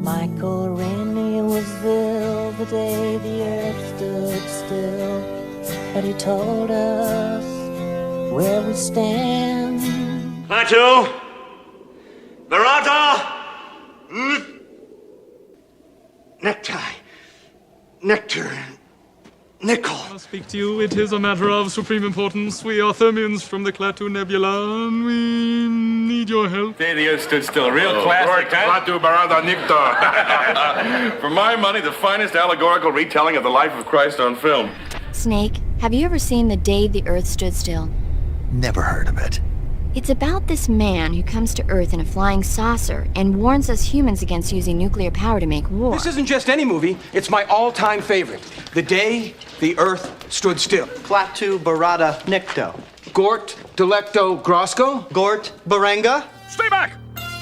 Michael Rennie was ill the day the earth stood still, but he told us where we stand. Plateau, Barata, necktie, nectar, nickel. I must speak to you. It is a matter of supreme importance. We are Thermians from the Klaatu Nebula, and we need your help. Day the Earth stood still. A real classic, huh? Plateau, Barata, Nictar. For my money, the finest allegorical retelling of the life of Christ on film. Snake, have you ever seen The Day the Earth Stood Still? Never heard of it. It's about this man who comes to Earth in a flying saucer and warns us humans against using nuclear power to make war. This isn't just any movie, it's my all-time favorite. The Day the Earth Stood Still. Klaatu Barada Nikto. Gort Delecto Grosco? Gort Barenga. Stay back!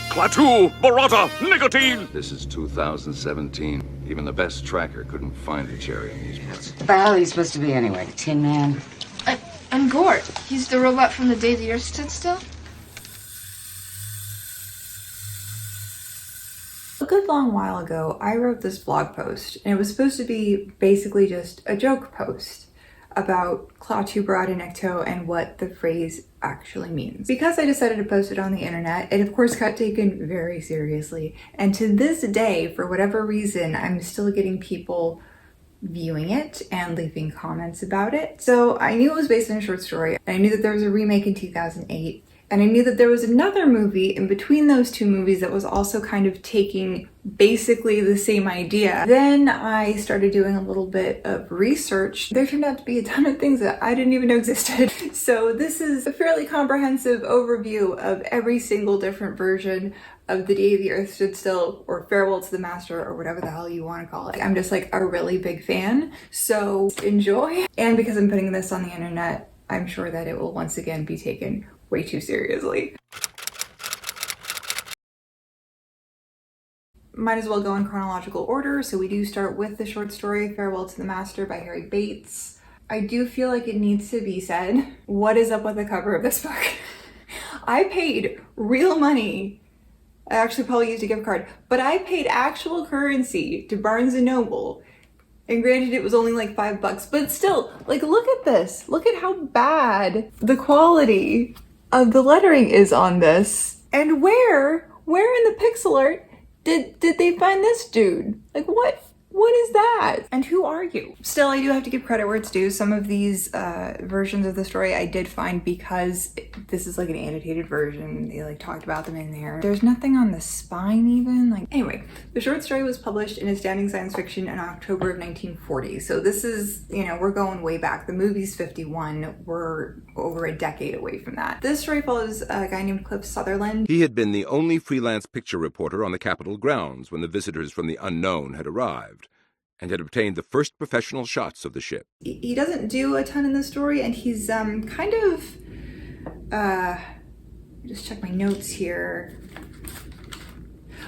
Klaatu, Barata, nicotine! This is 2017. Even the best tracker couldn't find a cherry in these parts. What the hell are you supposed to be anyway? Tin Man? I'm Gort. He's the robot from The Day the Earth Stood Still. A good long while ago, I wrote this blog post, and it was supposed to be basically just a joke post about Klaatu Barada Nikto and what the phrase actually means. Because I decided to post it on the internet, it of course got taken very seriously, and to this day, for whatever reason, I'm still getting people viewing it and leaving comments about it. So I knew it was based on a short story. I knew that there was a remake in 2008. And I knew that there was another movie in between those two movies that was also kind of taking basically the same idea. Then I started doing a little bit of research. There turned out to be a ton of things that I didn't even know existed. So this is a fairly comprehensive overview of every single different version of The Day the Earth Stood Still, or Farewell to the Master, or whatever the hell you want to call it. I'm just like a really big fan, so enjoy. And because I'm putting this on the internet, I'm sure that it will once again be taken way too seriously. Might as well go in chronological order, so we do start with the short story Farewell to the Master by Harry Bates. I do feel like it needs to be said, what is up with the cover of this book? I paid real money. I actually probably used a gift card, but I paid actual currency to Barnes & Noble. And granted, it was only like $5, but still, like, look at this. Look at how bad the quality of the lettering is on this. And where in the pixel art did they find this dude? Like, what is that? And who are you? Still, I do have to give credit where it's due. Some of these versions of the story I did find because this is like an annotated version. They like talked about them in there. There's nothing on the spine even. Like, anyway, the short story was published in Astounding Science Fiction in October of 1940. So this is, you know, we're going way back. The movie's 51. We're over a decade away from that. This story follows a guy named Cliff Sutherland. He had been the only freelance picture reporter on the Capitol grounds when the visitors from the unknown had arrived, and had obtained the first professional shots of the ship. He doesn't do a ton in the story, and he's kind of, just check my notes here.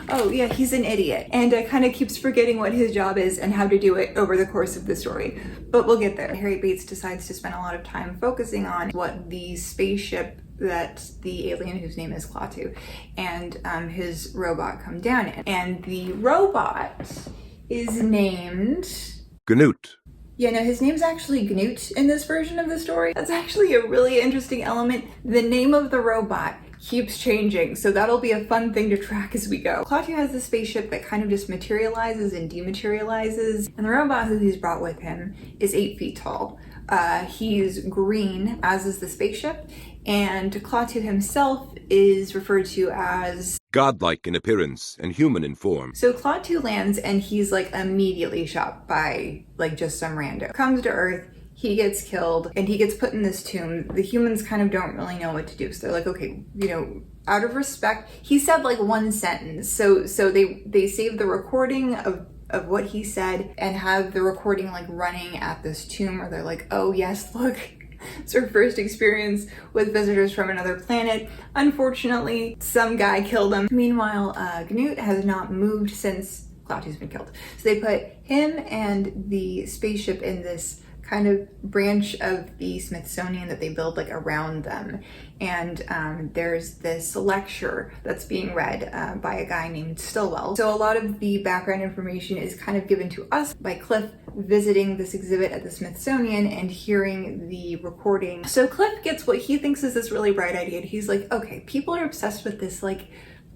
Oh yeah, he's an idiot, and kind of keeps forgetting what his job is and how to do it over the course of the story. But we'll get there. Harry Bates decides to spend a lot of time focusing on what the spaceship that the alien, whose name is Klaatu, and his robot come down in. And the robot is named Gnut. Yeah, no, his name's actually Gnut in this version of the story. That's actually a really interesting element. The name of the robot keeps changing, so that'll be a fun thing to track as we go. Klaatu has this spaceship that kind of just materializes and dematerializes, and the robot who he's brought with him is 8 feet tall. He's green, as is the spaceship, and Klaatu himself is referred to as godlike in appearance and human in form. So Klaatu lands and he's like immediately shot by like just some rando. Comes to Earth, he gets killed, and he gets put in this tomb. The humans kind of don't really know what to do. So they're like, okay, you know, out of respect, he said like one sentence. So they save the recording of what he said and have the recording like running at this tomb, where they're like, oh yes, look, it's our first experience with visitors from another planet. Unfortunately, some guy killed him. Meanwhile, Gnut has not moved since Klaatu's been killed. So they put him and the spaceship in this kind of branch of the Smithsonian that they build like around them. And there's this lecture that's being read by a guy named Stillwell. So a lot of the background information is kind of given to us by Cliff visiting this exhibit at the Smithsonian and hearing the recording. So Cliff gets what he thinks is this really bright idea. He's like, okay, people are obsessed with this like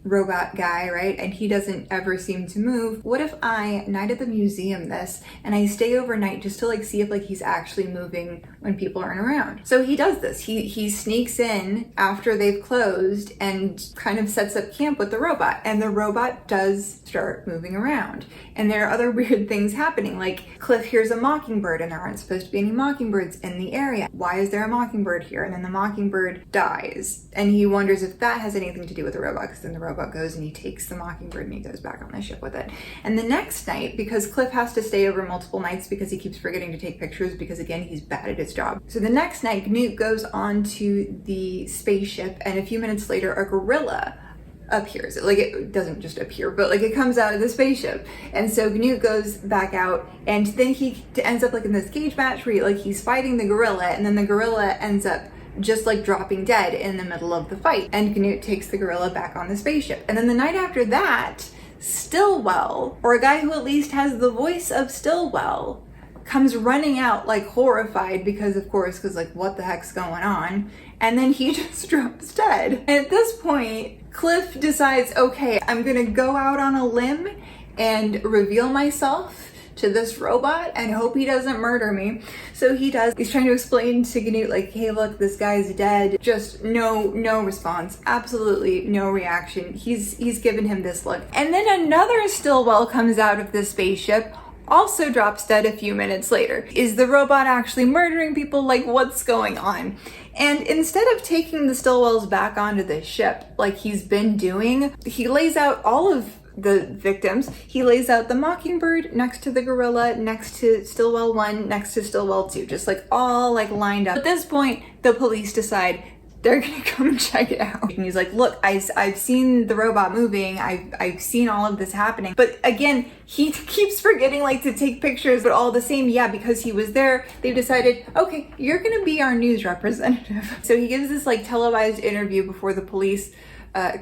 robot guy, right? And he doesn't ever seem to move. What if I night at the museum this and I stay overnight just to like see if like he's actually moving when people aren't around? So he does this. He sneaks in after they've closed and kind of sets up camp with the robot, and the robot does start moving around. And there are other weird things happening, like Cliff hears a mockingbird and there aren't supposed to be any mockingbirds in the area. Why is there a mockingbird here? And then the mockingbird dies, and he wonders if that has anything to do with the robot, because then the robot goes and he takes the mockingbird and he goes back on the ship with it. And the next night, because Cliff has to stay over multiple nights because he keeps forgetting to take pictures because again he's bad at his job. So the next night Knut goes on to the spaceship, and a few minutes later a gorilla appears. Like, it doesn't just appear, but like it comes out of the spaceship. And so Knut goes back out, and then he ends up like in this cage match where he's fighting the gorilla, and then the gorilla ends up just like dropping dead in the middle of the fight, and Knut takes the gorilla back on the spaceship. And then the night after that, Stillwell, or a guy who at least has the voice of Stillwell, comes running out like horrified because like what the heck's going on, and then he just drops dead. And at this point Cliff decides, okay, I'm gonna go out on a limb and reveal myself to this robot and hope he doesn't murder me. So he does. He's trying to explain to Knut like, hey look, this guy's dead. Just no response, absolutely no reaction. He's given him this look. And then another Stillwell comes out of the spaceship, also drops dead a few minutes later. Is the robot actually murdering people? Like, what's going on? And instead of taking the Stillwells back onto the ship like he's been doing, he lays out all of the victims. He lays out the mockingbird next to the gorilla, next to Stillwell 1, next to Stillwell 2, just like all like lined up. At this point, the police decide they're gonna come and check it out. And he's like, look, I've seen the robot moving, I've seen all of this happening. But again, he keeps forgetting like to take pictures, but all the same, yeah, because he was there, they've decided, okay, you're gonna be our news representative. So he gives this like televised interview before the police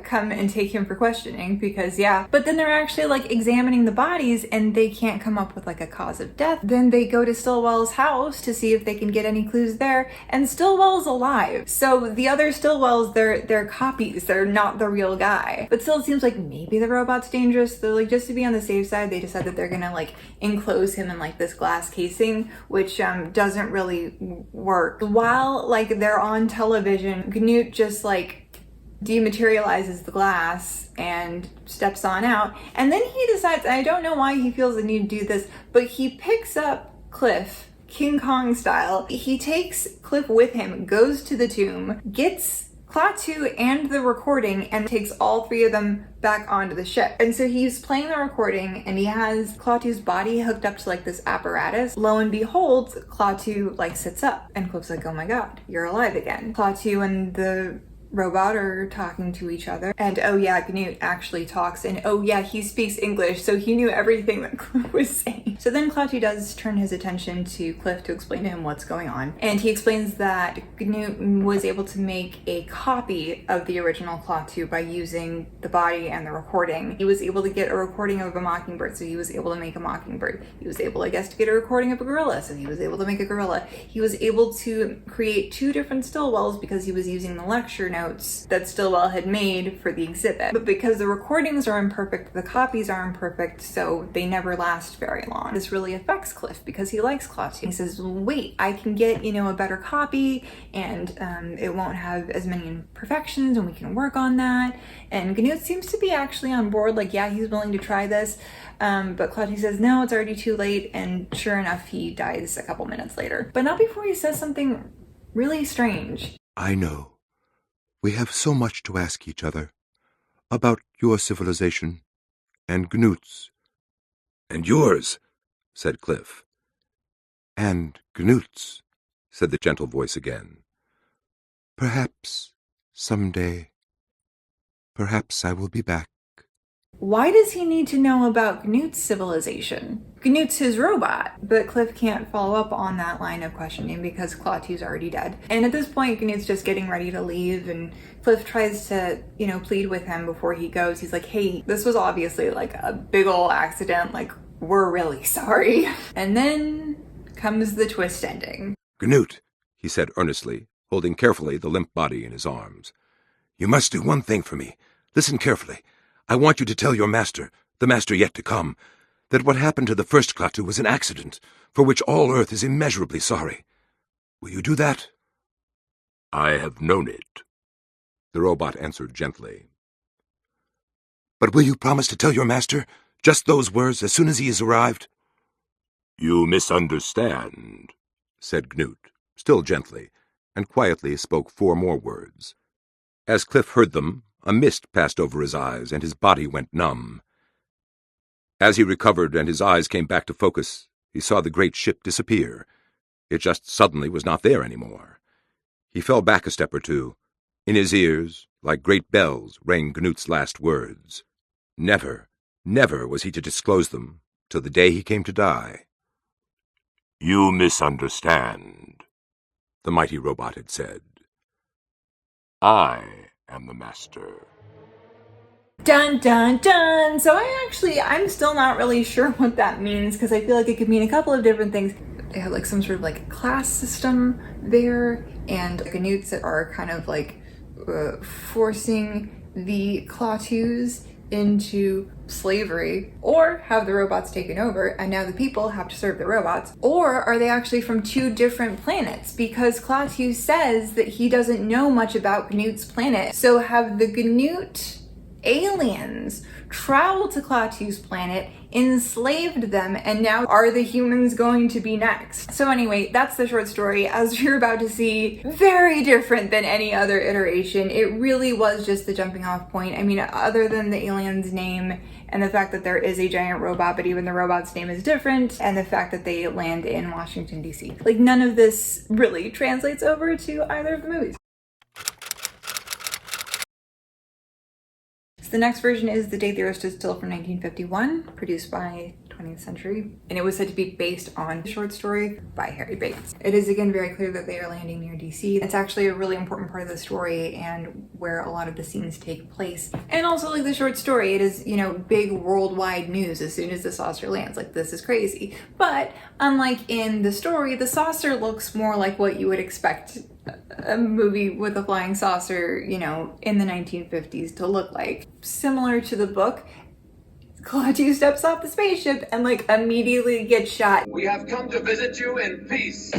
come and take him for questioning, because yeah. But then they're actually like examining the bodies and they can't come up with like a cause of death. Then they go to Stillwell's house to see if they can get any clues there, and Stillwell's alive. So the other Stillwells, they're copies, they're not the real guy. But still, it seems like maybe the robot's dangerous. So like, just to be on the safe side, they decide that they're gonna like enclose him in like this glass casing, which doesn't really work. While like they're on television, Knut just like dematerializes the glass and steps on out, and then he decides, I don't know why he feels the need to do this, but he picks up Cliff King Kong style. He takes Cliff with him, goes to the tomb, gets Klaatu and the recording, and takes all three of them back onto the ship. And so he's playing the recording and he has Klaatu's body hooked up to like this apparatus. Lo and behold, Klaatu like sits up and Cliff's like, oh my god, you're alive again. Klaatu and the robot are talking to each other, and oh yeah, Knut actually talks, and oh yeah, he speaks English, so he knew everything that Cliff was saying. So then Klaatu does turn his attention to Cliff to explain to him what's going on, and he explains that Knut was able to make a copy of the original Klaatu by using the body and the recording. He was able to get a recording of a mockingbird, so he was able to make a mockingbird. He was able, I guess, to get a recording of a gorilla, so he was able to make a gorilla. He was able to create two different Stillwells because he was using the lecture notes that Stillwell had made for the exhibit. But because the recordings are imperfect, the copies are imperfect, so they never last very long. This really affects Cliff because he likes Klaatu. He says, wait, I can get, a better copy, and it won't have as many imperfections, and we can work on that. And Knut seems to be actually on board, like, yeah, he's willing to try this. But Klaatu says, no, it's already too late, and sure enough, he dies a couple minutes later. But not before he says something really strange. I know. We have so much to ask each other about your civilization and Knut's. And yours, said Cliff. And Knut's, said the gentle voice again. Perhaps, someday, perhaps I will be back. Why does he need to know about Knut's civilization? Knut's his robot. But Cliff can't follow up on that line of questioning because Klaatu's already dead. And at this point, Knut's just getting ready to leave, and Cliff tries to, plead with him before he goes. He's like, hey, this was obviously like a big ol' accident. Like, we're really sorry. And then comes the twist ending. Knut, he said earnestly, holding carefully the limp body in his arms. You must do one thing for me. Listen carefully. I want you to tell your master, the master yet to come, that what happened to the first Klaatu was an accident, for which all Earth is immeasurably sorry. Will you do that? I have known it, the robot answered gently. But will you promise to tell your master just those words as soon as he has arrived? You misunderstand, said Knut, still gently, and quietly spoke 4 more words. As Cliff heard them, a mist passed over his eyes, and his body went numb. As he recovered and his eyes came back to focus, he saw the great ship disappear. It just suddenly was not there anymore. He fell back a step or two. In his ears, like great bells, rang Knut's last words. Never, never was he to disclose them till the day he came to die. You misunderstand, the mighty robot had said. I am the master. Dun dun dun! So I'm still not really sure what that means, because I feel like it could mean a couple of different things. They have like some sort of like class system there, and Knuts are kind of like forcing the Klaatu's into slavery, or have the robots taken over and now the people have to serve the robots, or are they actually from 2 different planets? Because Klaatu says that he doesn't know much about Knut's planet. So have the Knut aliens traveled to Klaatu's planet, enslaved them, and now are the humans going to be next? So anyway, that's the short story. As you're about to see, very different than any other iteration. It really was just the jumping off point. I mean, other than the alien's name and the fact that there is a giant robot, but even the robot's name is different, and the fact that they land in Washington, D.C. Like, none of this really translates over to either of the movies. The next version is The Day the Earth Stood Still from 1951, produced by 20th Century, and it was said to be based on a short story by Harry Bates. It is again very clear that they are landing near DC. It's actually a really important part of the story and where a lot of the scenes take place. And also, like the short story, it is, big worldwide news as soon as the saucer lands. Like, this is crazy. But unlike in the story, the saucer looks more like what you would expect a movie with a flying saucer, in the 1950s to look like. Similar to the book, Klaatu steps off the spaceship and immediately gets shot. We have come to visit you in peace.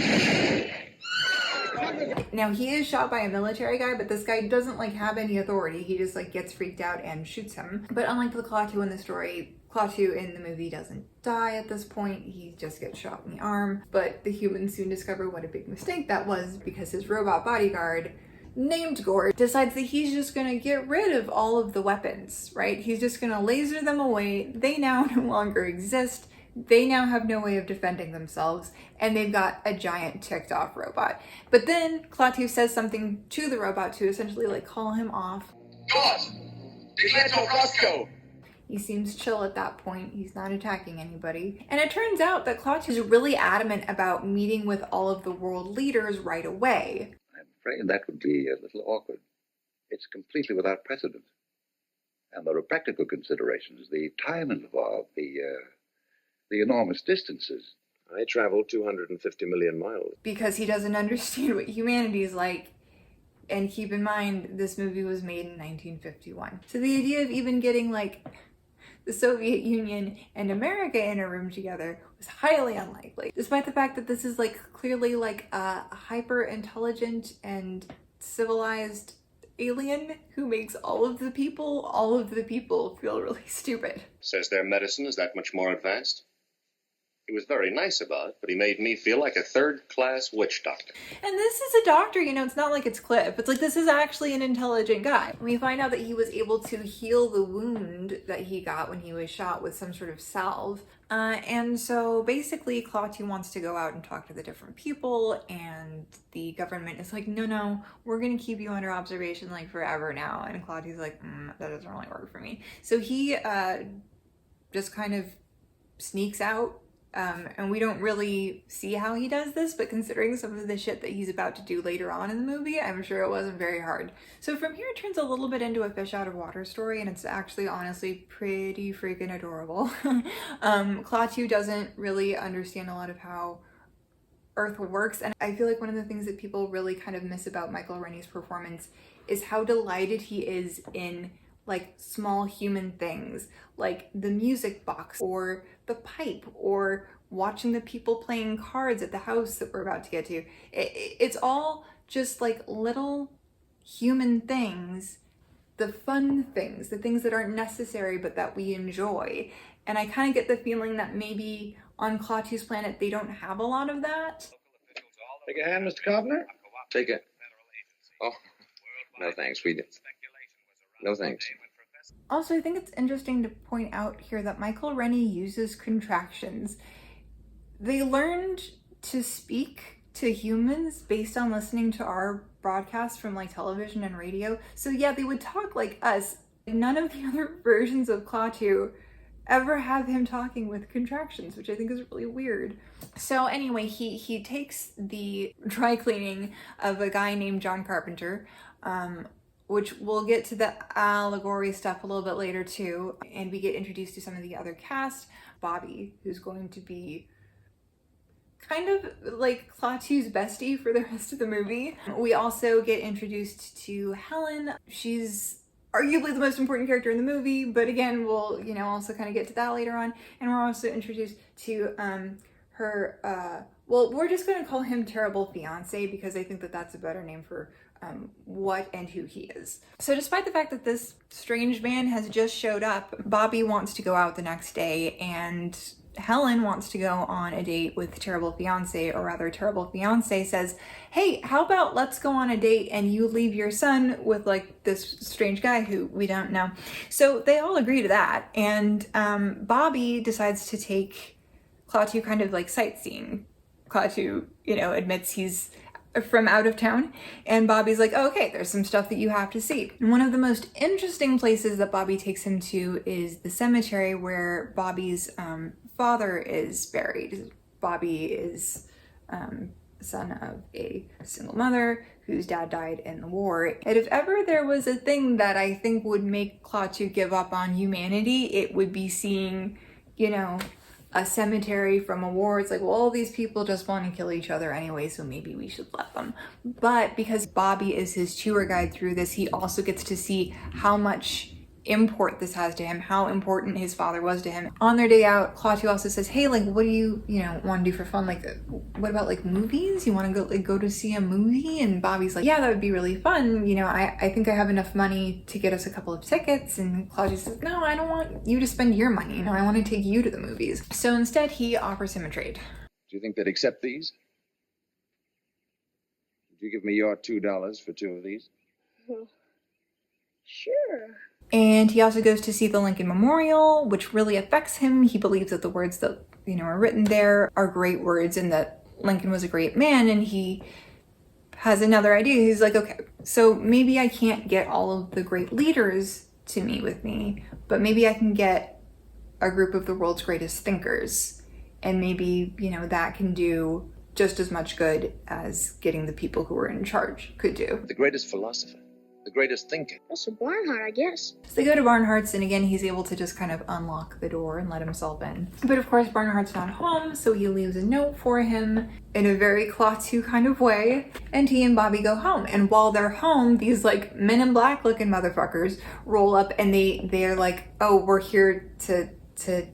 Now, he is shot by a military guy, but this guy doesn't have any authority. He just gets freaked out and shoots him. But unlike the Klaatu in the story, Klaatu in the movie doesn't die at this point. He just gets shot in the arm. But the humans soon discover what a big mistake that was, because his robot bodyguard, named Gort, decides that he's just gonna get rid of all of the weapons, right? He's just gonna laser them away. They now no longer exist. They now have no way of defending themselves, and they've got a giant ticked off robot. But then Klaatu says something to the robot to essentially call him off. God! Declare Roscoe! He seems chill at that point. He's not attacking anybody. And it turns out that Klaatu is really adamant about meeting with all of the world leaders right away. I'm afraid that would be a little awkward. It's completely without precedent. And there are practical considerations, the time involved, the enormous distances. I traveled 250 million miles. Because he doesn't understand what humanity is like. And keep in mind, this movie was made in 1951. So the idea of even getting the Soviet Union and America in a room together was highly unlikely. Despite the fact that this is clearly a hyper intelligent and civilized alien who makes all of the people feel really stupid. Says their medicine is that much more advanced? He was very nice about it, but he made me feel like a third-class witch doctor. And this is a doctor, you know, it's not like it's Cliff. It's like, this is actually an intelligent guy. We find out that he was able to heal the wound that he got when he was shot with some sort of salve. And so basically Klaatu wants to go out and talk to the different people, and the government is like, no, we're gonna keep you under observation like forever now. And Klaatu's like, that doesn't really work for me. So he just kind of sneaks out. And we don't really see how he does this, but considering some of the shit that he's about to do later on in the movie, I'm sure it wasn't very hard. So from here it turns a little bit into a fish out of water story, and it's actually honestly pretty freaking adorable. Klaatu doesn't really understand a lot of how Earth works, and I feel like one of the things that people really kind of miss about Michael Rennie's performance is how delighted he is in like small human things, like the music box or the pipe or watching the people playing cards at the house that we're about to get to. It's all just like little human things, the fun things, the things that aren't necessary but that we enjoy. And I kind of get the feeling that maybe on Klaatu's planet they don't have a lot of that. Take a hand, Mr. Carpenter? Take it. Oh, no thanks, we did. No thanks. Also, I think it's interesting to point out here that Michael Rennie uses contractions. They learned to speak to humans based on listening to our broadcasts from like television and radio. So yeah, they would talk like us. None of the other versions of Klaatu ever have him talking with contractions, which I think is really weird. So anyway, he takes the dry cleaning of a guy named John Carpenter, which we'll get to the allegory stuff a little bit later too. And we get introduced to some of the other cast. Bobby, who's going to be kind of like Klaatu's bestie for the rest of the movie. We also get introduced to Helen. She's arguably the most important character in the movie, but again, we'll, you know, also kind of get to that later on. And we're also introduced to her, well, we're just going to call him Terrible Fiance because I think that that's a better name for what and who he is. So despite the fact that this strange man has just showed up, Bobby wants to go out the next day, and Helen wants to go on a date with Terrible Fiance, or rather Terrible Fiance says, hey, how about let's go on a date and you leave your son with like this strange guy who we don't know. So they all agree to that, and Bobby decides to take Klaatu kind of like sightseeing. Klaatu, you know, admits he's from out of town, and Bobby's like, oh, okay, there's some stuff that you have to see. And one of the most interesting places that Bobby takes him to is the cemetery where Bobby's father is buried. Bobby is son of a single mother whose dad died in the war. And if ever there was a thing that I think would make Klaatu give up on humanity, it would be seeing, you know, a cemetery from a war. It's like, well, all these people just want to kill each other anyway, so maybe we should let them. But because Bobby is his tour guide through this, he also gets to see how much import this has to him, how important his father was to him. On their day out, Klaatu also says, hey, like, what do you want to do for fun? Like, what about like movies? You want to go to see a movie? And Bobby's like, yeah, that would be really fun. You know, I think I have enough money to get us a couple of tickets. And Klaatu says, no, I don't want you to spend your money. You know, I want to take you to the movies. So instead, he offers him a trade. Do you think they'd accept these? Would you give me your $2 for 2 of these? Well, sure. And he also goes to see the Lincoln Memorial, which really affects him. He believes that the words that, you know, are written there are great words and that Lincoln was a great man. And he has another idea. He's like, okay, so maybe I can't get all of the great leaders to meet with me, but maybe I can get a group of the world's greatest thinkers. And maybe, you know, that can do just as much good as getting the people who are in charge could do. The greatest philosopher. The greatest thinker. Also Barnhart, I guess. So they go to Barnhart's, and again, he's able to just kind of unlock the door and let himself in. But of course, Barnhart's not home, so he leaves a note for him in a very Klaatu kind of way, and he and Bobby go home. And while they're home, these like Men in Black looking motherfuckers roll up, and they're like, oh, we're here to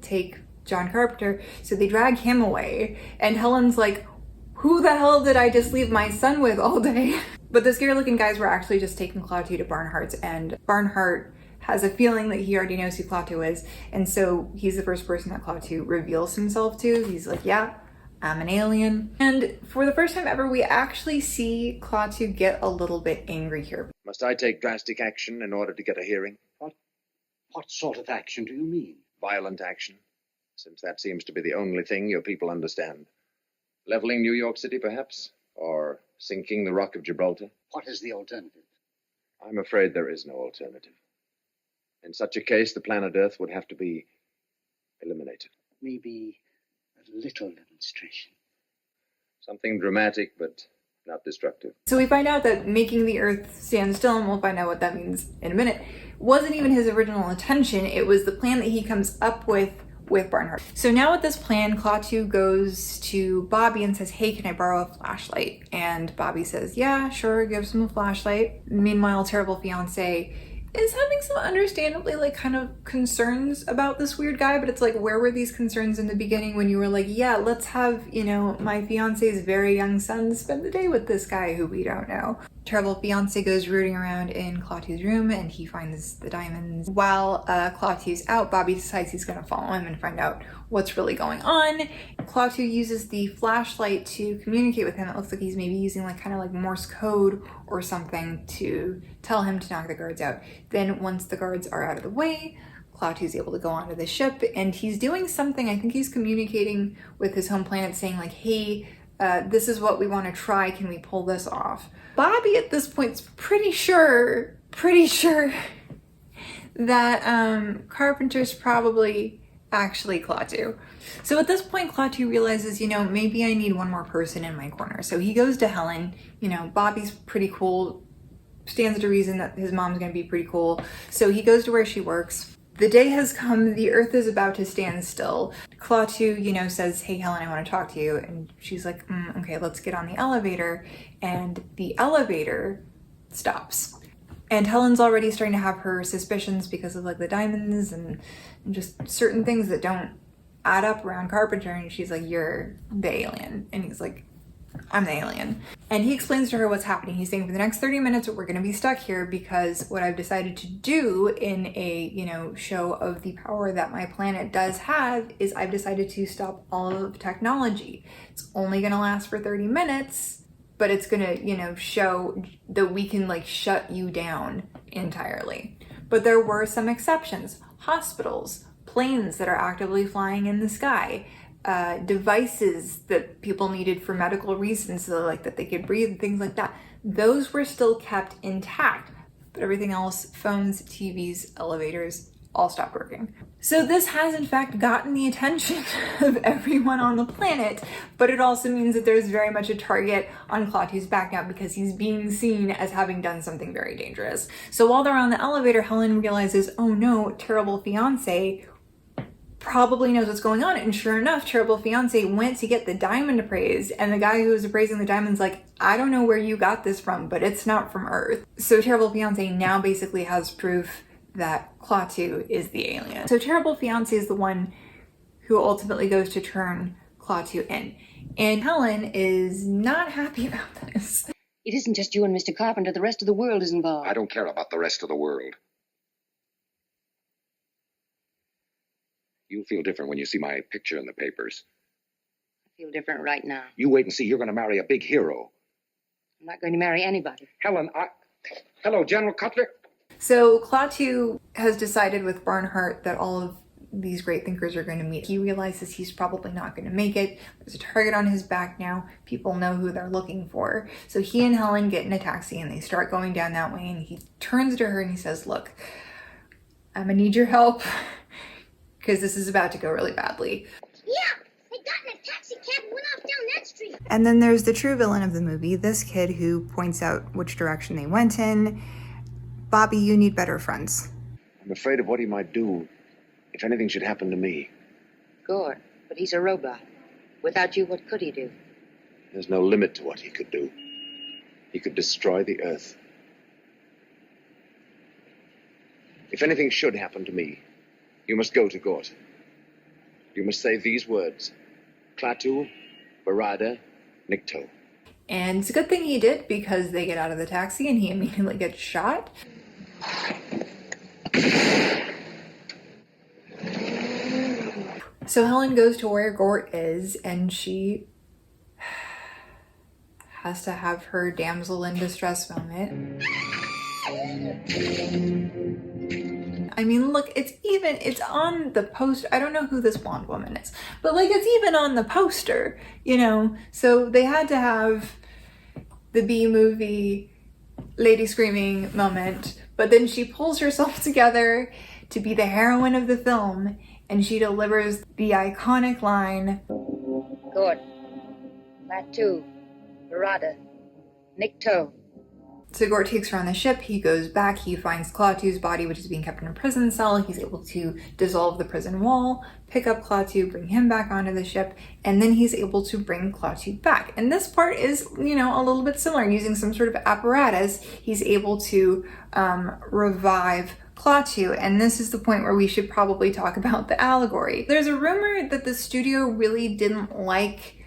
take John Carpenter. So they drag him away, and Helen's like, who the hell did I just leave my son with all day? But the scary looking guys were actually just taking Klaatu to Barnhart's, and Barnhart has a feeling that he already knows who Klaatu is, and so he's the first person that Klaatu reveals himself to. He's like, yeah, I'm an alien. And for the first time ever, we actually see Klaatu get a little bit angry here. Must I take drastic action in order to get a hearing? What sort of action do you mean? Violent action, since that seems to be the only thing your people understand. Leveling New York City, perhaps? Or sinking the Rock of Gibraltar? What is the alternative? I'm afraid there is no alternative. In such a case, the planet Earth would have to be eliminated. Maybe a little demonstration. Something dramatic, but not destructive. So we find out that making the Earth stand still, and we'll find out what that means in a minute, wasn't even his original intention. It was the plan that he comes up with Barnhart. So now with this plan, Klaatu goes to Bobby and says, hey, can I borrow a flashlight? And Bobby says, yeah, sure, gives him a flashlight. Meanwhile, Terrible Fiancé is having some understandably kind of concerns about this weird guy, but it's like, where were these concerns in the beginning when you were like, yeah, let's have, my fiance's very young son spend the day with this guy who we don't know. Terrible Fiancé goes rooting around in Klaatu's room and he finds the diamonds. While Klaatu's out, Bobby decides he's gonna follow him and find out what's really going on. Klaatu uses the flashlight to communicate with him. It looks like he's maybe using kind of Morse code or something to tell him to knock the guards out. Then once the guards are out of the way, Klaatu's able to go onto the ship and he's doing something. I think he's communicating with his home planet saying hey, this is what we want to try. Can we pull this off? Bobby at this point's pretty sure that Carpenter's probably actually Klaatu. So at this point, Klaatu realizes, maybe I need one more person in my corner. So he goes to Helen. Bobby's pretty cool. Stands to reason that his mom's gonna be pretty cool. So he goes to where she works. The day has come, the Earth is about to stand still. Klaatu, says, hey, Helen, I want to talk to you. And she's like, okay, let's get on the elevator. And the elevator stops. And Helen's already starting to have her suspicions because of the diamonds and just certain things that don't add up around Carpenter. And she's like, you're the alien. And he's like, I'm the alien. And he explains to her what's happening. He's saying for the next 30 minutes we're going to be stuck here because what I've decided to do in a, show of the power that my planet does have is I've decided to stop all of technology. It's only going to last for 30 minutes, but it's going to, show that we can shut you down entirely. But there were some exceptions. Hospitals, planes that are actively flying in the sky, devices that people needed for medical reasons, so that they could breathe and things like that. Those were still kept intact, but everything else, phones, TVs, elevators, all stopped working. So this has in fact gotten the attention of everyone on the planet, but it also means that there's very much a target on Klaatu's back now because he's being seen as having done something very dangerous. So while they're on the elevator, Helen realizes, oh no, Terrible Fiancé probably knows what's going on. And sure enough, Terrible Fiancé went to get the diamond appraised, and the guy who was appraising the diamond's like, I don't know where you got this from, but it's not from Earth. So Terrible Fiancé now basically has proof that Klaatu is the alien. So Terrible Fiancé is the one who ultimately goes to turn Klaatu in. And Helen is not happy about this. It isn't just you and Mr. Carpenter, the rest of the world is involved. I don't care about the rest of the world. You'll feel different when you see my picture in the papers. I feel different right now. You wait and see. You're going to marry a big hero. I'm not going to marry anybody. Helen, Hello, General Cutler. So Klaatu has decided with Barnhart that all of these great thinkers are going to meet. He realizes he's probably not going to make it. There's a target on his back now. People know who they're looking for. So he and Helen get in a taxi and they start going down that way, and he turns to her and he says, look, I'm going to need your help because this is about to go really badly. Yeah, they got in a taxi cab and went off down that street. And then there's the true villain of the movie, this kid who points out which direction they went in. Bobby, you need better friends. I'm afraid of what he might do if anything should happen to me. Gord, but he's a robot. Without you, what could he do? There's no limit to what he could do. He could destroy the Earth. If anything should happen to me, you must go to Gort. You must say these words: Klaatu, Barada, Nikto. And it's a good thing he did, because they get out of the taxi and he immediately gets shot. So Helen goes to where Gort is, and she has to have her damsel in distress moment. I mean, look, it's on the poster. I don't know who this blonde woman is, but like, it's even on the poster, you know? So they had to have the B-movie lady screaming moment, but then she pulls herself together to be the heroine of the film, and she delivers the iconic line, Gort, Latu, Barada, Nikto. So Gort takes her on the ship, he goes back, he finds Klaatu's body, which is being kept in a prison cell. He's able to dissolve the prison wall, pick up Klaatu, bring him back onto the ship, and then he's able to bring Klaatu back. And this part is, you know, a little bit similar. Using some sort of apparatus, he's able to revive Klaatu, and this is the point where we should probably talk about the allegory. There's a rumor that the studio really didn't like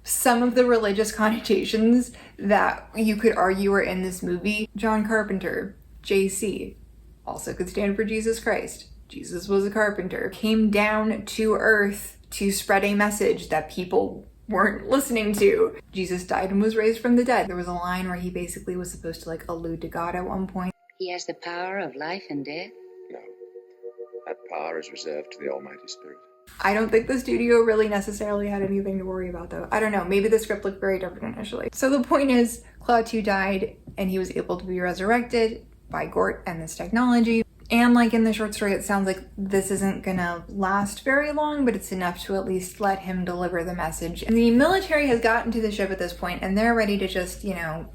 some of the religious connotations that you could argue are in this movie. John Carpenter, JC, also could stand for Jesus Christ. Jesus was a carpenter. Came down to earth to spread a message that people weren't listening to. Jesus died and was raised from the dead. There was a line where he basically was supposed to like allude to God at one point. He has the power of life and death? No. That power is reserved to the Almighty Spirit. I don't think the studio really necessarily had anything to worry about though. I don't know, maybe the script looked very different initially. So the point is, Klaatu died and he was able to be resurrected by Gort and this technology. And like in the short story, it sounds like this isn't gonna last very long, but it's enough to at least let him deliver the message. And the military has gotten to the ship at this point and they're ready to just, you know,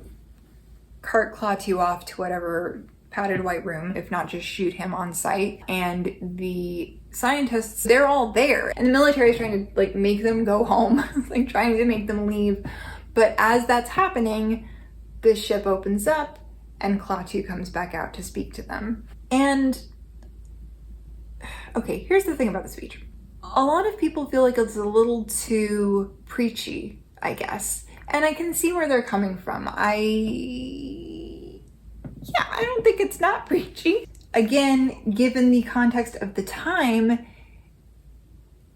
cart Klaatu off to whatever padded white room, if not just shoot him on sight. And the scientists, they're all there. And the military is trying to like make them go home, like trying to make them leave. But as that's happening, the ship opens up and Klaatu comes back out to speak to them. And okay, here's the thing about the speech. A lot of people feel like it's a little too preachy, I guess. And I can see where they're coming from. I don't think it's not preachy. Again, given the context of the time,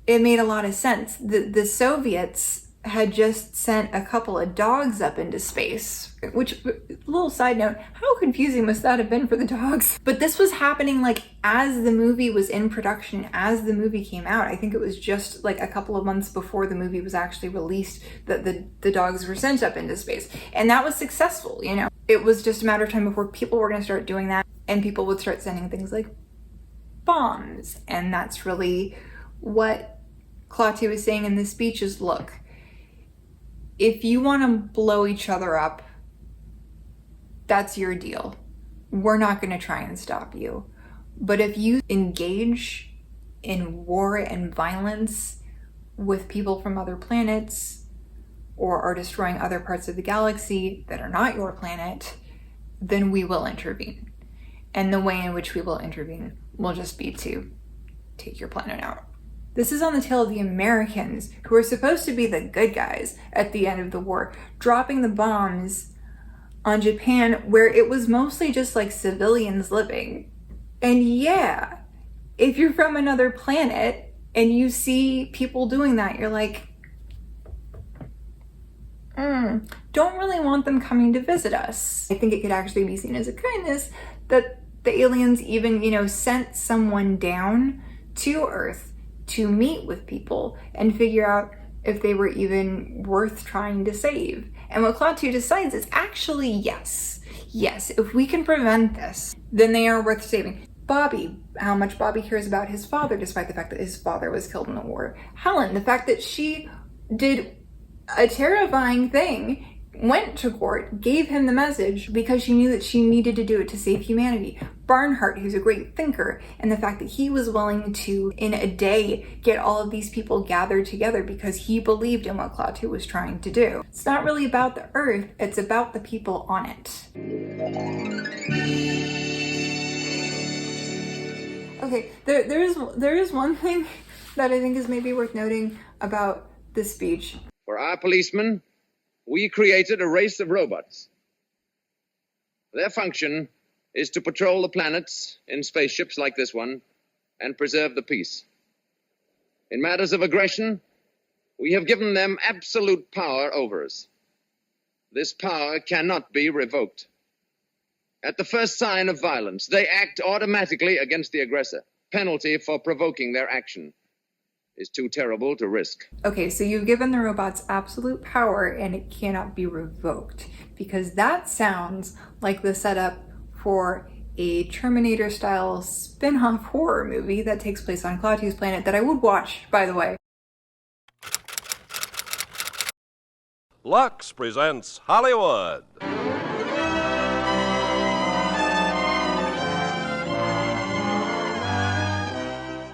it made a lot of sense. The Soviets had just sent a couple of dogs up into space, which, little side note, how confusing must that have been for the dogs? But this was happening like as the movie was in production, as the movie came out. I think it was just like a couple of months before the movie was actually released that the dogs were sent up into space. And that was successful, you know? It was just a matter of time before people were gonna start doing that and people would start sending things like bombs. And that's really what Klaatu was saying in this speech is, look, if you want to blow each other up, that's your deal. We're not going to try and stop you. But if you engage in war and violence with people from other planets or are destroying other parts of the galaxy that are not your planet, then we will intervene. And the way in which we will intervene will just be to take your planet out. This is on the tail of the Americans, who are supposed to be the good guys at the end of the war, dropping the bombs on Japan where it was mostly just like civilians living. And yeah, if you're from another planet and you see people doing that, you're like, don't really want them coming to visit us. I think it could actually be seen as a kindness that the aliens even, you know, sent someone down to Earth to meet with people and figure out if they were even worth trying to save. And what Klaatu decides is actually yes, if we can prevent this, then they are worth saving. Bobby, how much Bobby cares about his father despite the fact that his father was killed in the war. Helen, the fact that she did a terrifying thing, went to Gort, gave him the message because she knew that she needed to do it to save humanity. Barnhart, who's a great thinker, and the fact that he was willing to, in a day, get all of these people gathered together because he believed in what Klaatu was trying to do. It's not really about the Earth, it's about the people on it. Okay, there is one thing that I think is maybe worth noting about this speech. For our policemen, we created a race of robots. Their function is to patrol the planets in spaceships like this one and preserve the peace. In matters of aggression, we have given them absolute power over us. This power cannot be revoked. At the first sign of violence, they act automatically against the aggressor. Penalty for provoking their action is too terrible to risk. Okay, so you've given the robots absolute power and it cannot be revoked, because that sounds like the setup for a Terminator-style spin-off horror movie that takes place on Klaatu's planet that I would watch, by the way. Lux presents Hollywood.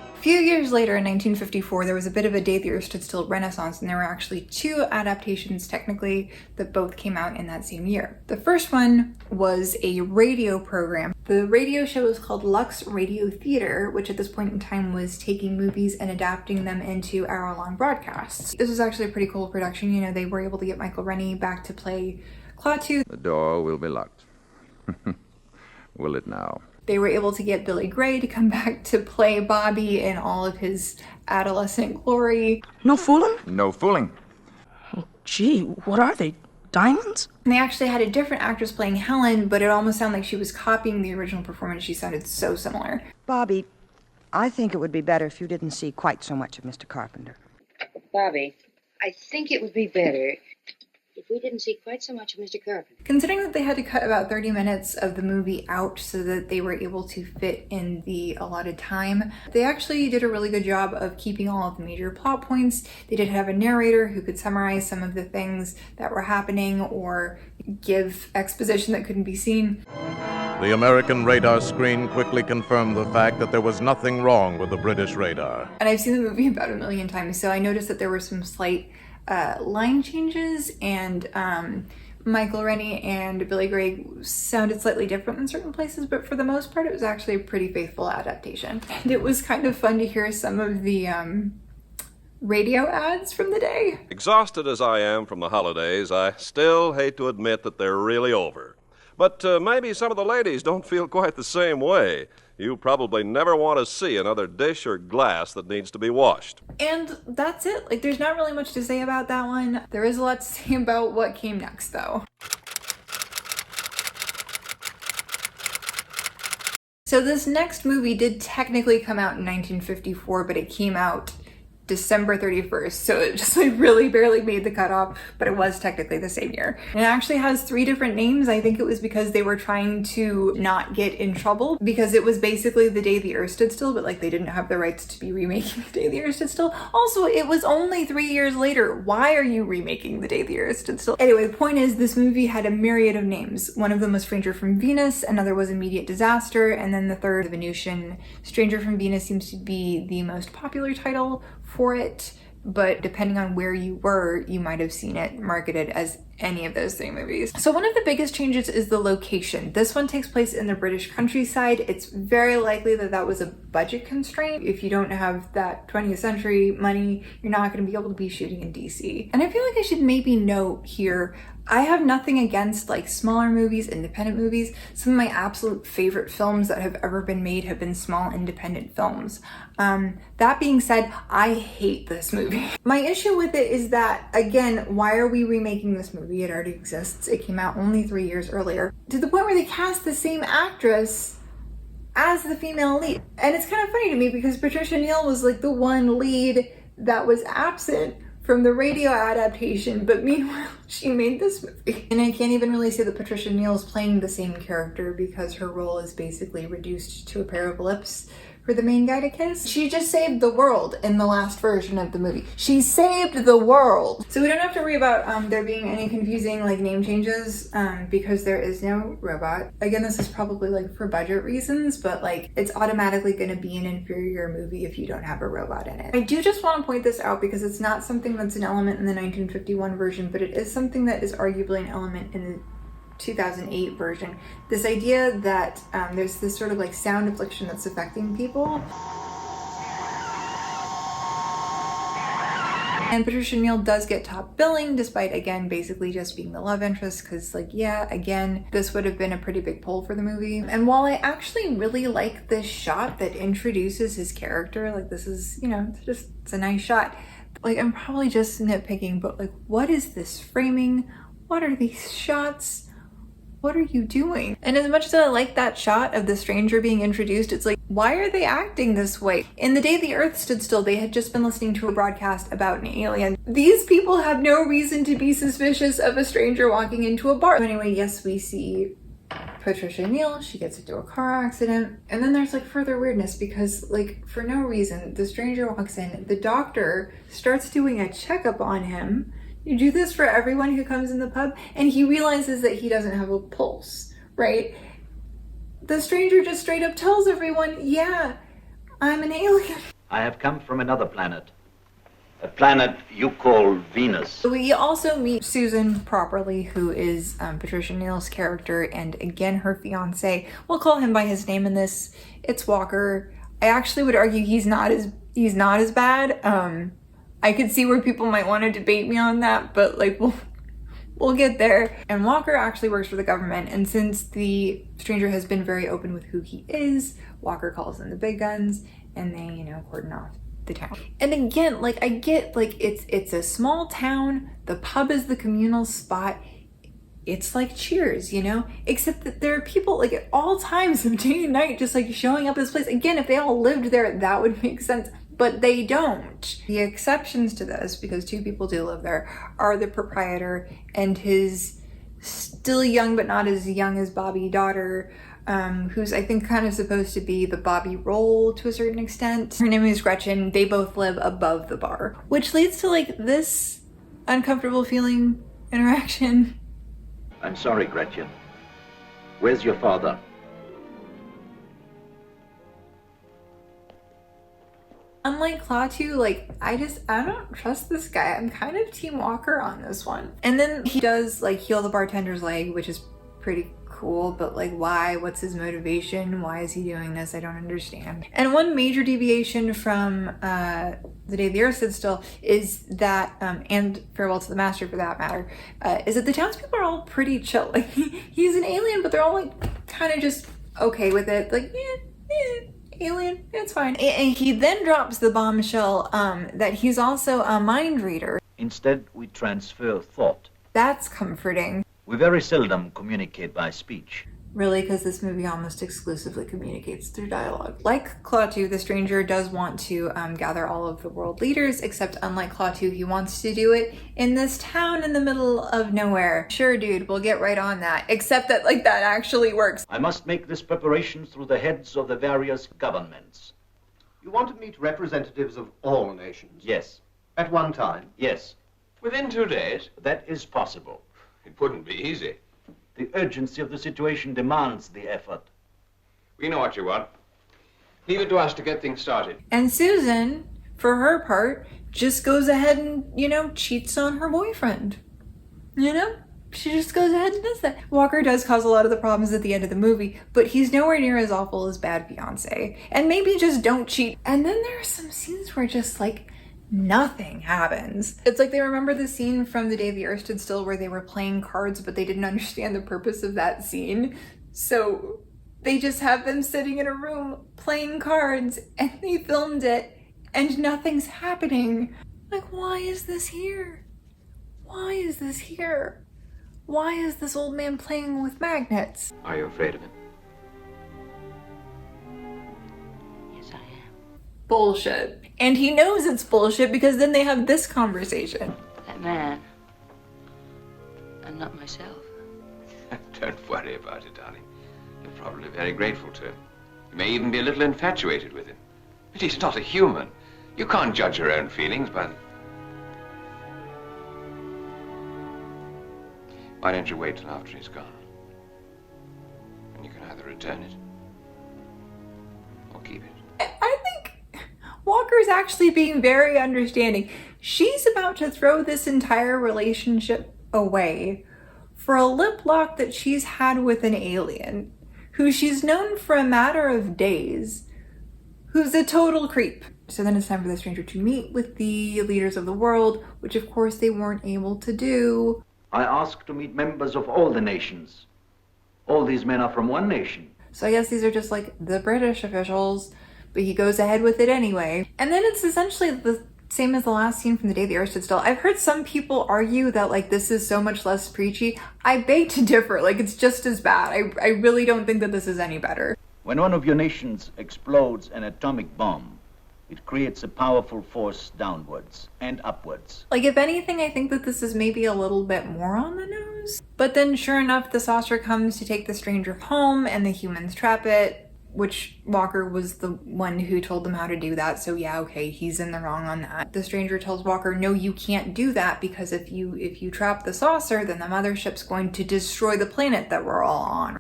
A few years later, in 1954, there was a bit of a Day the Earth Stood Still renaissance, and there were actually two adaptations, technically, that both came out in that same year. The first one was a radio program. The radio show was called Lux Radio Theater, which at this point in time was taking movies and adapting them into hour-long broadcasts. This was actually a pretty cool production. You know, they were able to get Michael Rennie back to play Klaatu. The door will be locked. Will it now? They were able to get Billy Gray to come back to play Bobby in all of his adolescent glory. No fooling? No fooling. Oh, gee, what are they? Diamonds? And they actually had a different actress playing Helen, but it almost sounded like she was copying the original performance. She sounded so similar. Bobby, I think it would be better if you didn't see quite so much of Mr. Carpenter. Bobby, I think it would be better if we didn't see quite so much of Mr. Carpenter. Considering that they had to cut about 30 minutes of the movie out so that they were able to fit in the allotted time, they actually did a really good job of keeping all of the major plot points. They did have a narrator who could summarize some of the things that were happening or give exposition that couldn't be seen. The American radar screen quickly confirmed the fact that there was nothing wrong with the British radar. And I've seen the movie about 1 million times, so I noticed that there were some slight line changes, and Michael Rennie and Billy Gray sounded slightly different in certain places, but for the most part it was actually a pretty faithful adaptation. And it was kind of fun to hear some of the radio ads from the day. Exhausted as I am from the holidays, I still hate to admit that they're really over. But maybe some of the ladies don't feel quite the same way. You probably never want to see another dish or glass that needs to be washed. And that's it. Like, there's not really much to say about that one. There is a lot to say about what came next, though. So this next movie did technically come out in 1954, but it came out December 31st, so it just like really barely made the cutoff, but it was technically the same year. And it actually has 3 different names. I think it was because they were trying to not get in trouble, because it was basically The Day the Earth Stood Still, but like they didn't have the rights to be remaking The Day the Earth Stood Still. Also, it was only 3 years later. Why are you remaking The Day the Earth Stood Still? Anyway, the point is this movie had a myriad of names. One of them was Stranger from Venus, another was Immediate Disaster, and then the third, The Venusian. Stranger from Venus seems to be the most popular title for it, but depending on where you were, you might have seen it marketed as any of those 3 movies. So one of the biggest changes is the location. This one takes place in the British countryside. It's very likely that that was a budget constraint. If you don't have that 20th century money, you're not going to be able to be shooting in DC. And I feel like I should maybe note here, I have nothing against like smaller movies, independent movies. Some of my absolute favorite films that have ever been made have been small independent films. That being said, I hate this movie. My issue with it is that, again, why are we remaking this movie? It already exists. It came out only 3 years earlier, to the point where they cast the same actress as the female lead. And it's kind of funny to me because Patricia Neal was like the one lead that was absent from the radio adaptation, but meanwhile she made this movie. And I can't even really say that Patricia Neal is playing the same character because her role is basically reduced to a pair of lips for the main guy to kiss. She just saved the world in the last version of the movie. She saved the world! So we don't have to worry about there being any confusing like name changes because there is no robot. Again, this is probably like for budget reasons, but like it's automatically going to be an inferior movie if you don't have a robot in it. I do just want to point this out because it's not something that's an element in the 1951 version, but it is something that is arguably an element in the 2008 version. This idea that there's this sort of like sound affliction that's affecting people. And Patricia Neal does get top billing, despite, again, basically just being the love interest, because, like, yeah, again, this would have been a pretty big pull for the movie. And while I actually really like this shot that introduces his character, like, this is, you know, it's a nice shot. Like, I'm probably just nitpicking, but, like, what is this framing? What are these shots? What are you doing? And as much as I like that shot of the stranger being introduced, it's like, why are they acting this way? In The Day the Earth Stood Still, they had just been listening to a broadcast about an alien. These people have no reason to be suspicious of a stranger walking into a bar. Anyway, yes, we see Patricia Neal, she gets into a car accident. And then there's like further weirdness because, like, for no reason, the stranger walks in, the doctor starts doing a checkup on him. You do this for everyone who comes in the pub, and he realizes that he doesn't have a pulse, right? The stranger just straight up tells everyone, yeah, I'm an alien. I have come from another planet. A planet you call Venus. We also meet Susan properly, who is Patricia Neal's character, and again, her fiance. We'll call him by his name in this. It's Walker. I actually would argue he's not as bad. I could see where people might want to debate me on that, but like we'll get there. And Walker actually works for the government, and since the stranger has been very open with who he is, Walker calls in the big guns, and they, you know, cordon off the town. And again, like, I get, like, it's a small town, the pub is the communal spot, it's like Cheers, you know? Except that there are people, like, at all times of day and night just, like, showing up at this place. Again, if they all lived there, that would make sense. But they don't. The exceptions to this, because two people do live there, are the proprietor and his still young but not as young as Bobby daughter, who's I think kind of supposed to be the Bobby role to a certain extent. Her name is Gretchen. They both live above the bar, which leads to like this uncomfortable feeling interaction. I'm sorry, Gretchen. Where's your father? Unlike Klaatu, like, I don't trust this guy. I'm kind of Team Walker on this one. And then he does, like, heal the bartender's leg, which is pretty cool, but, like, why? What's his motivation? Why is he doing this? I don't understand. And one major deviation from The Day the Earth Stood Still is that, and Farewell to the Master for that matter, is that the townspeople are all pretty chill. Like, he's an alien, but they're all, like, kind of just okay with it. Like, alien, it's fine. And he then drops the bombshell that he's also a mind reader. Instead, we transfer thought. That's comforting. We very seldom communicate by speech. Really, because this movie almost exclusively communicates through dialogue. Like Klaatu, the stranger does want to gather all of the world leaders, except unlike Klaatu, he wants to do it in this town in the middle of nowhere. Sure, dude, we'll get right on that. Except that, like, that actually works. I must make this preparation through the heads of the various governments. You want to meet representatives of all nations? Yes. At one time? Yes. Within 2 days? That is possible. It wouldn't be easy. The urgency of the situation demands the effort. We know what you want. Leave it to us to get things started. And Susan, for her part, just goes ahead and, you know, cheats on her boyfriend. You know? She just goes ahead and does that. Walker does cause a lot of the problems at the end of the movie, but he's nowhere near as awful as Bad Fiancé. And maybe just don't cheat. And then there are some scenes where just, like, nothing happens. It's like they remember the scene from The Day the Earth Stood Still where they were playing cards, but they didn't understand the purpose of that scene. So they just have them sitting in a room playing cards, and they filmed it, and nothing's happening. Like, why is this here? Why is this here? Why is this old man playing with magnets? Are you afraid of him? Yes, I am. Bullshit. And he knows it's bullshit because then they have this conversation. That man. I'm not myself. Don't worry about it, darling. You're probably very grateful to him. You may even be a little infatuated with him. But he's not a human. You can't judge your own feelings by... Why don't you wait till after he's gone? And you can either return it or keep it. I think Walker's actually being very understanding. She's about to throw this entire relationship away for a lip lock that she's had with an alien who she's known for a matter of days, who's a total creep. So then it's time for the stranger to meet with the leaders of the world, which of course they weren't able to do. I ask to meet members of all the nations. All these men are from one nation. So I guess these are just like the British officials, but he goes ahead with it anyway. And then it's essentially the same as the last scene from The Day the Earth Stood Still. I've heard some people argue that like this is so much less preachy. I beg to differ, like it's just as bad. I really don't think that this is any better. When one of your nations explodes an atomic bomb, it creates a powerful force downwards and upwards. Like, if anything, I think that this is maybe a little bit more on the nose. But then, sure enough, the saucer comes to take the stranger home, and the humans trap it, which Walker was the one who told them how to do that. So yeah, okay, he's in the wrong on that. The stranger tells Walker, no, you can't do that, because if you trap the saucer, then the mothership's going to destroy the planet that we're all on.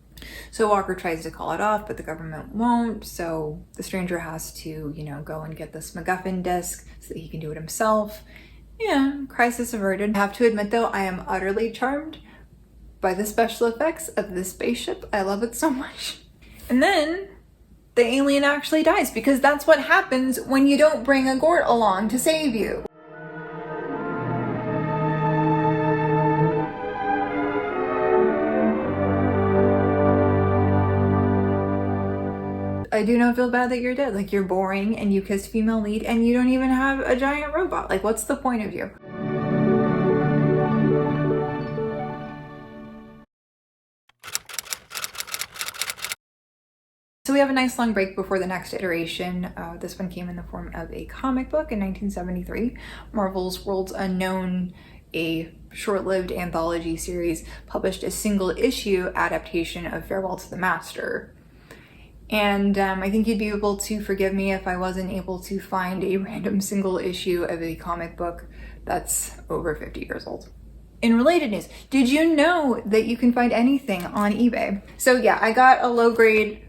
So Walker tries to call it off, but the government won't, so the stranger has to, go and get this MacGuffin disc so that he can do it himself. Yeah, crisis averted. I have to admit though, I am utterly charmed by the special effects of this spaceship. I love it so much. And then the alien actually dies, because that's what happens when you don't bring a Gort along to save you. I do not feel bad that you're dead. Like, you're boring and you kissed female lead and you don't even have a giant robot. Like, what's the point of you? So we have a nice long break before the next iteration. This one came in the form of a comic book in 1973. Marvel's Worlds Unknown, a short-lived anthology series, published a single issue adaptation of Farewell to the Master. And I think you'd be able to forgive me if I wasn't able to find a random single issue of a comic book that's over 50 years old. In related news, did you know that you can find anything on eBay? So yeah, I got a low-grade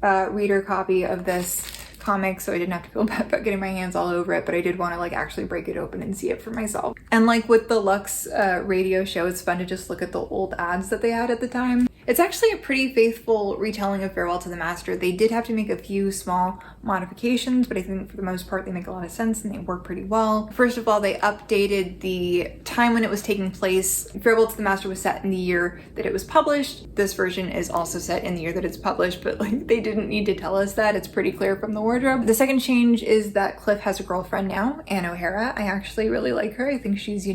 reader copy of this comic, so I didn't have to feel bad about getting my hands all over it, but I did want to actually break it open and see it for myself. And with the Lux radio show, it's fun to just look at the old ads that they had at the time. It's actually a pretty faithful retelling of Farewell to the Master. They did have to make a few small modifications, but I think for the most part they make a lot of sense and they work pretty well. First of all, they updated the time when it was taking place. Farewell to the Master was set in the year that it was published. This version is also set in the year that it's published, but they didn't need to tell us that. It's pretty clear from the wardrobe. The second change is that Cliff has a girlfriend now, Anne O'Hara. I actually really like her. I think she's,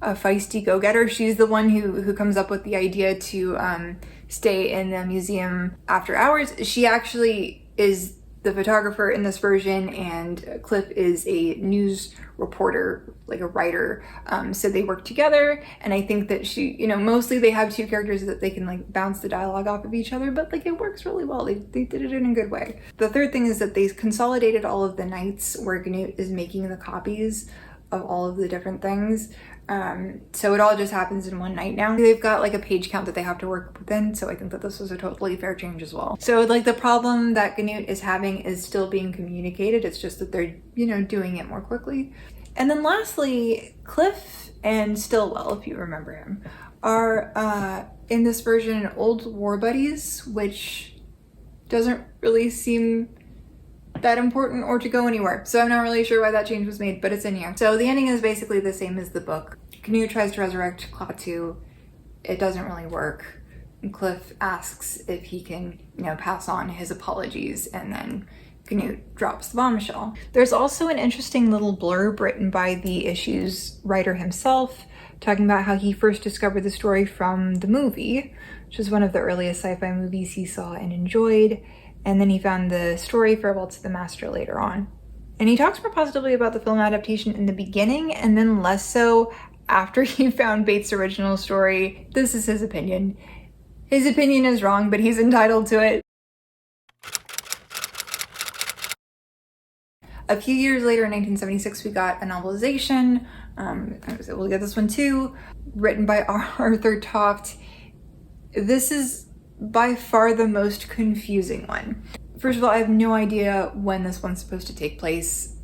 a feisty go-getter. She's the one who comes up with the idea to stay in the museum after hours. She actually is the photographer in this version, and Cliff is a news reporter, like a writer. So they work together, and I think that she, mostly they have two characters that they can bounce the dialogue off of each other, but it works really well. They did it in a good way. The third thing is that they consolidated all of the nights where Gnut is making the copies of all of the different things. So it all just happens in one night now. They've got a page count that they have to work within, so I think that this was a totally fair change as well. So the problem that Gnut is having is still being communicated. It's just that they're, doing it more quickly. And then lastly, Cliff and Stillwell, if you remember him, are in this version old war buddies, which doesn't really seem that important or to go anywhere. So I'm not really sure why that change was made, but it's in here. So the ending is basically the same as the book. Gnut tries to resurrect Klaatu. It doesn't really work. And Cliff asks if he can, pass on his apologies, and then Gnut drops the bombshell. There's also an interesting little blurb written by the issue's writer himself, talking about how he first discovered the story from the movie, which is one of the earliest sci-fi movies he saw and enjoyed. And then he found the story Farewell to the Master later on. And he talks more positively about the film adaptation in the beginning, and then less so after he found Bates' original story. This is his opinion. His opinion is wrong, but he's entitled to it. A few years later, in 1976, we got a novelization. I was able to get this one too, written by Arthur Toft. This is by far the most confusing one. First of all, I have no idea when this one's supposed to take place.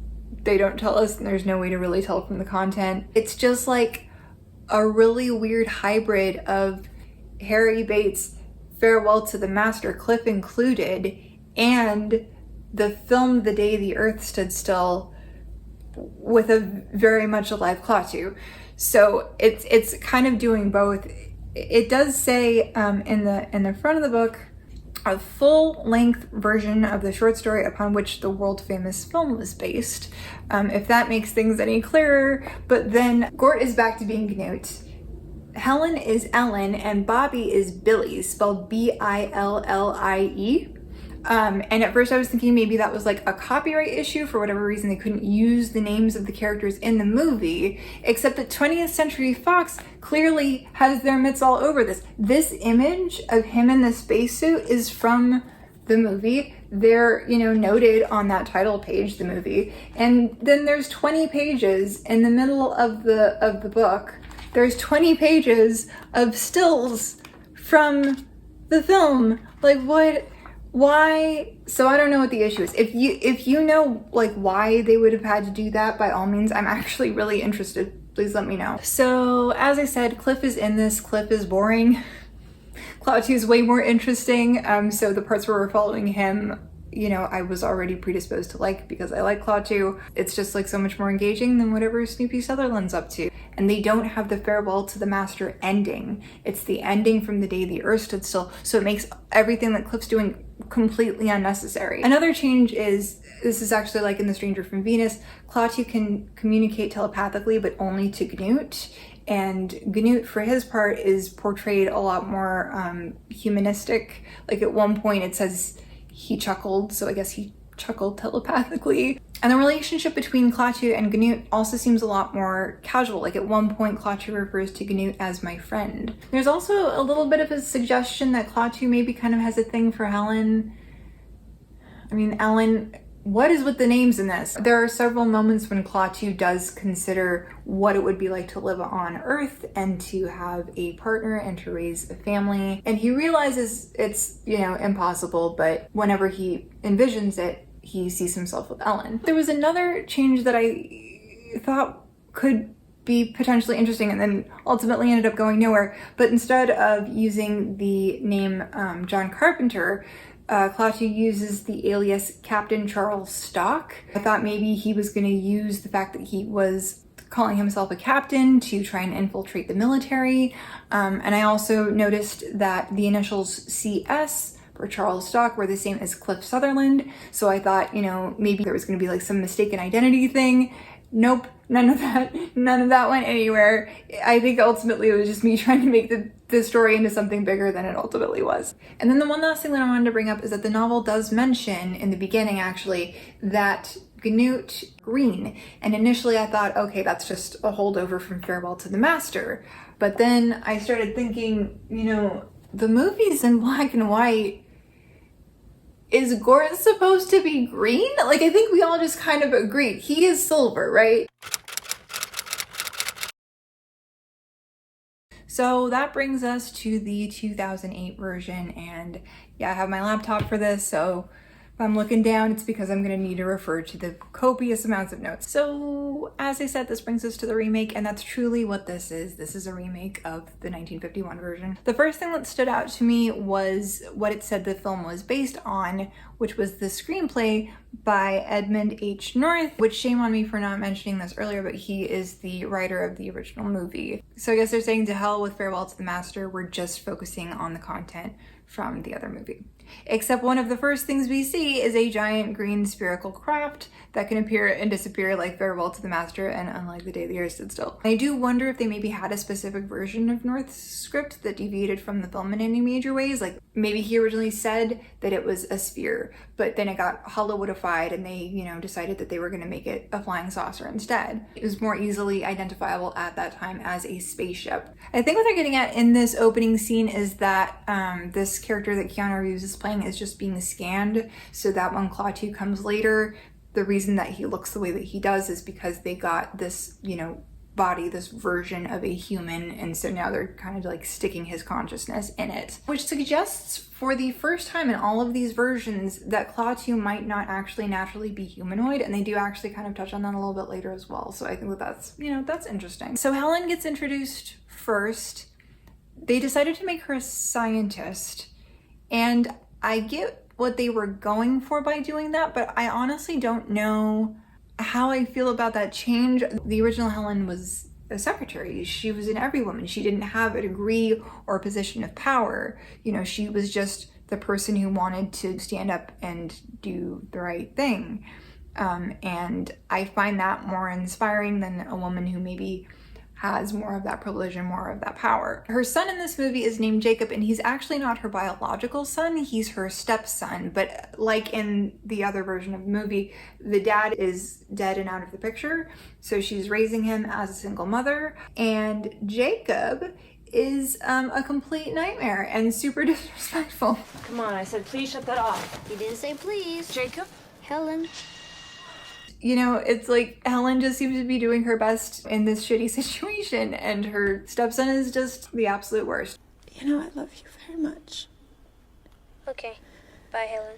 They don't tell us, and there's no way to really tell from the content. It's just a really weird hybrid of Harry Bates' Farewell to the Master, Cliff included, and the film The Day the Earth Stood Still with a very much alive Klaatu. So it's kind of doing both. It does say in the front of the book, a full-length version of the short story upon which the world-famous film was based, if that makes things any clearer. But then Gort is back to being Gnut. Helen is Ellen, and Bobby is Billy, spelled B-I-L-L-I-E. And at first I was thinking maybe that was like a copyright issue. For whatever reason, they couldn't use the names of the characters in the movie, except that 20th Century Fox clearly has their mitts all over this. This image of him in the spacesuit is from the movie. They're, noted on that title page, the movie. And then there's 20 pages in the middle of the book. There's 20 pages of stills from the film. Like, what? Why? So I don't know what the issue is. If you know like why they would have had to do that, by all means, I'm actually really interested. Please let me know. So as I said, Cliff is in this. Cliff is boring. Klaatu is way more interesting. So the parts where we're following him, I was already predisposed to like, because I like Klaatu. It's just like so much more engaging than whatever Snoopy Sutherland's up to. And they don't have the farewell to the master ending. It's the ending from The Day the Earth Stood Still. So it makes everything that Cliff's doing completely unnecessary. Another change is, this is actually like in The Stranger from Venus, Klaatu can communicate telepathically, but only to Gnut. And Gnut, for his part, is portrayed a lot more humanistic. Like at one point it says he chuckled, so I guess he chuckled telepathically. And the relationship between Klaatu and Gnut also seems a lot more casual. Like at one point, Klaatu refers to Gnut as my friend. There's also a little bit of a suggestion that Klaatu maybe kind of has a thing for Helen. I mean, Ellen, what is with the names in this? There are several moments when Klaatu does consider what it would be like to live on Earth and to have a partner and to raise a family. And he realizes it's, impossible, but whenever he envisions it, he sees himself with Ellen. There was another change that I thought could be potentially interesting and then ultimately ended up going nowhere. But instead of using the name John Carpenter, Klaatu uses the alias Captain Charles Stock. I thought maybe he was going to use the fact that he was calling himself a captain to try and infiltrate the military. And I also noticed that the initials CS for Charles Stock were the same as Cliff Sutherland. So I thought, maybe there was going to be like some mistaken identity thing. Nope, none of that went anywhere. I think ultimately it was just me trying to make the story into something bigger than it ultimately was. And then the one last thing that I wanted to bring up is that the novel does mention in the beginning actually that Gnut green. And initially I thought, okay, that's just a holdover from Farewell to the Master. But then I started thinking, the movie's in black and white. Is Gort supposed to be green? Like, I think we all just kind of agreed. He is silver, right? So that brings us to the 2008 version, and yeah, I have my laptop for this, so if I'm looking down, it's because I'm gonna need to refer to the copious amounts of notes. So as I said, this brings us to the remake, and that's truly what this is. This is a remake of the 1951 version. The first thing that stood out to me was what it said the film was based on, which was the screenplay by Edmund H. North, which shame on me for not mentioning this earlier, but he is the writer of the original movie. So I guess they're saying to hell with Farewell to the Master, we're just focusing on the content from the other movie. Except one of the first things we see is a giant green spherical craft that can appear and disappear like Farewell to the Master and unlike The Day the Earth Stood Still. I do wonder if they maybe had a specific version of North's script that deviated from the film in any major ways. Like maybe he originally said that it was a sphere, but then it got Hollywoodified and they, decided that they were going to make it a flying saucer instead. It was more easily identifiable at that time as a spaceship. I think what they're getting at in this opening scene is that this character that Keanu Reeves is playing is just being scanned, so that when Klaatu comes later, the reason that he looks the way that he does is because they got this, body, this version of a human, and so now they're kind of like sticking his consciousness in it. Which suggests for the first time in all of these versions that Klaatu might not actually naturally be humanoid, and they do actually kind of touch on that a little bit later as well. So I think that that's, that's interesting. So Helen gets introduced first. They decided to make her a scientist, and I get what they were going for by doing that, but I honestly don't know how I feel about that change. The original Helen was a secretary. She was an everywoman. She didn't have a degree or a position of power. You know, she was just the person who wanted to stand up and do the right thing. And I find that more inspiring than a woman who maybe has more of that privilege and more of that power. Her son in this movie is named Jacob, and he's actually not her biological son, he's her stepson. But like in the other version of the movie, the dad is dead and out of the picture, so she's raising him as a single mother. And Jacob is a complete nightmare and super disrespectful. Come on, I said please shut that off. You didn't say please. Jacob? Helen. You know, it's like Helen just seems to be doing her best in this shitty situation, and her stepson is just the absolute worst. You know, I love you very much. Okay. Bye, Helen.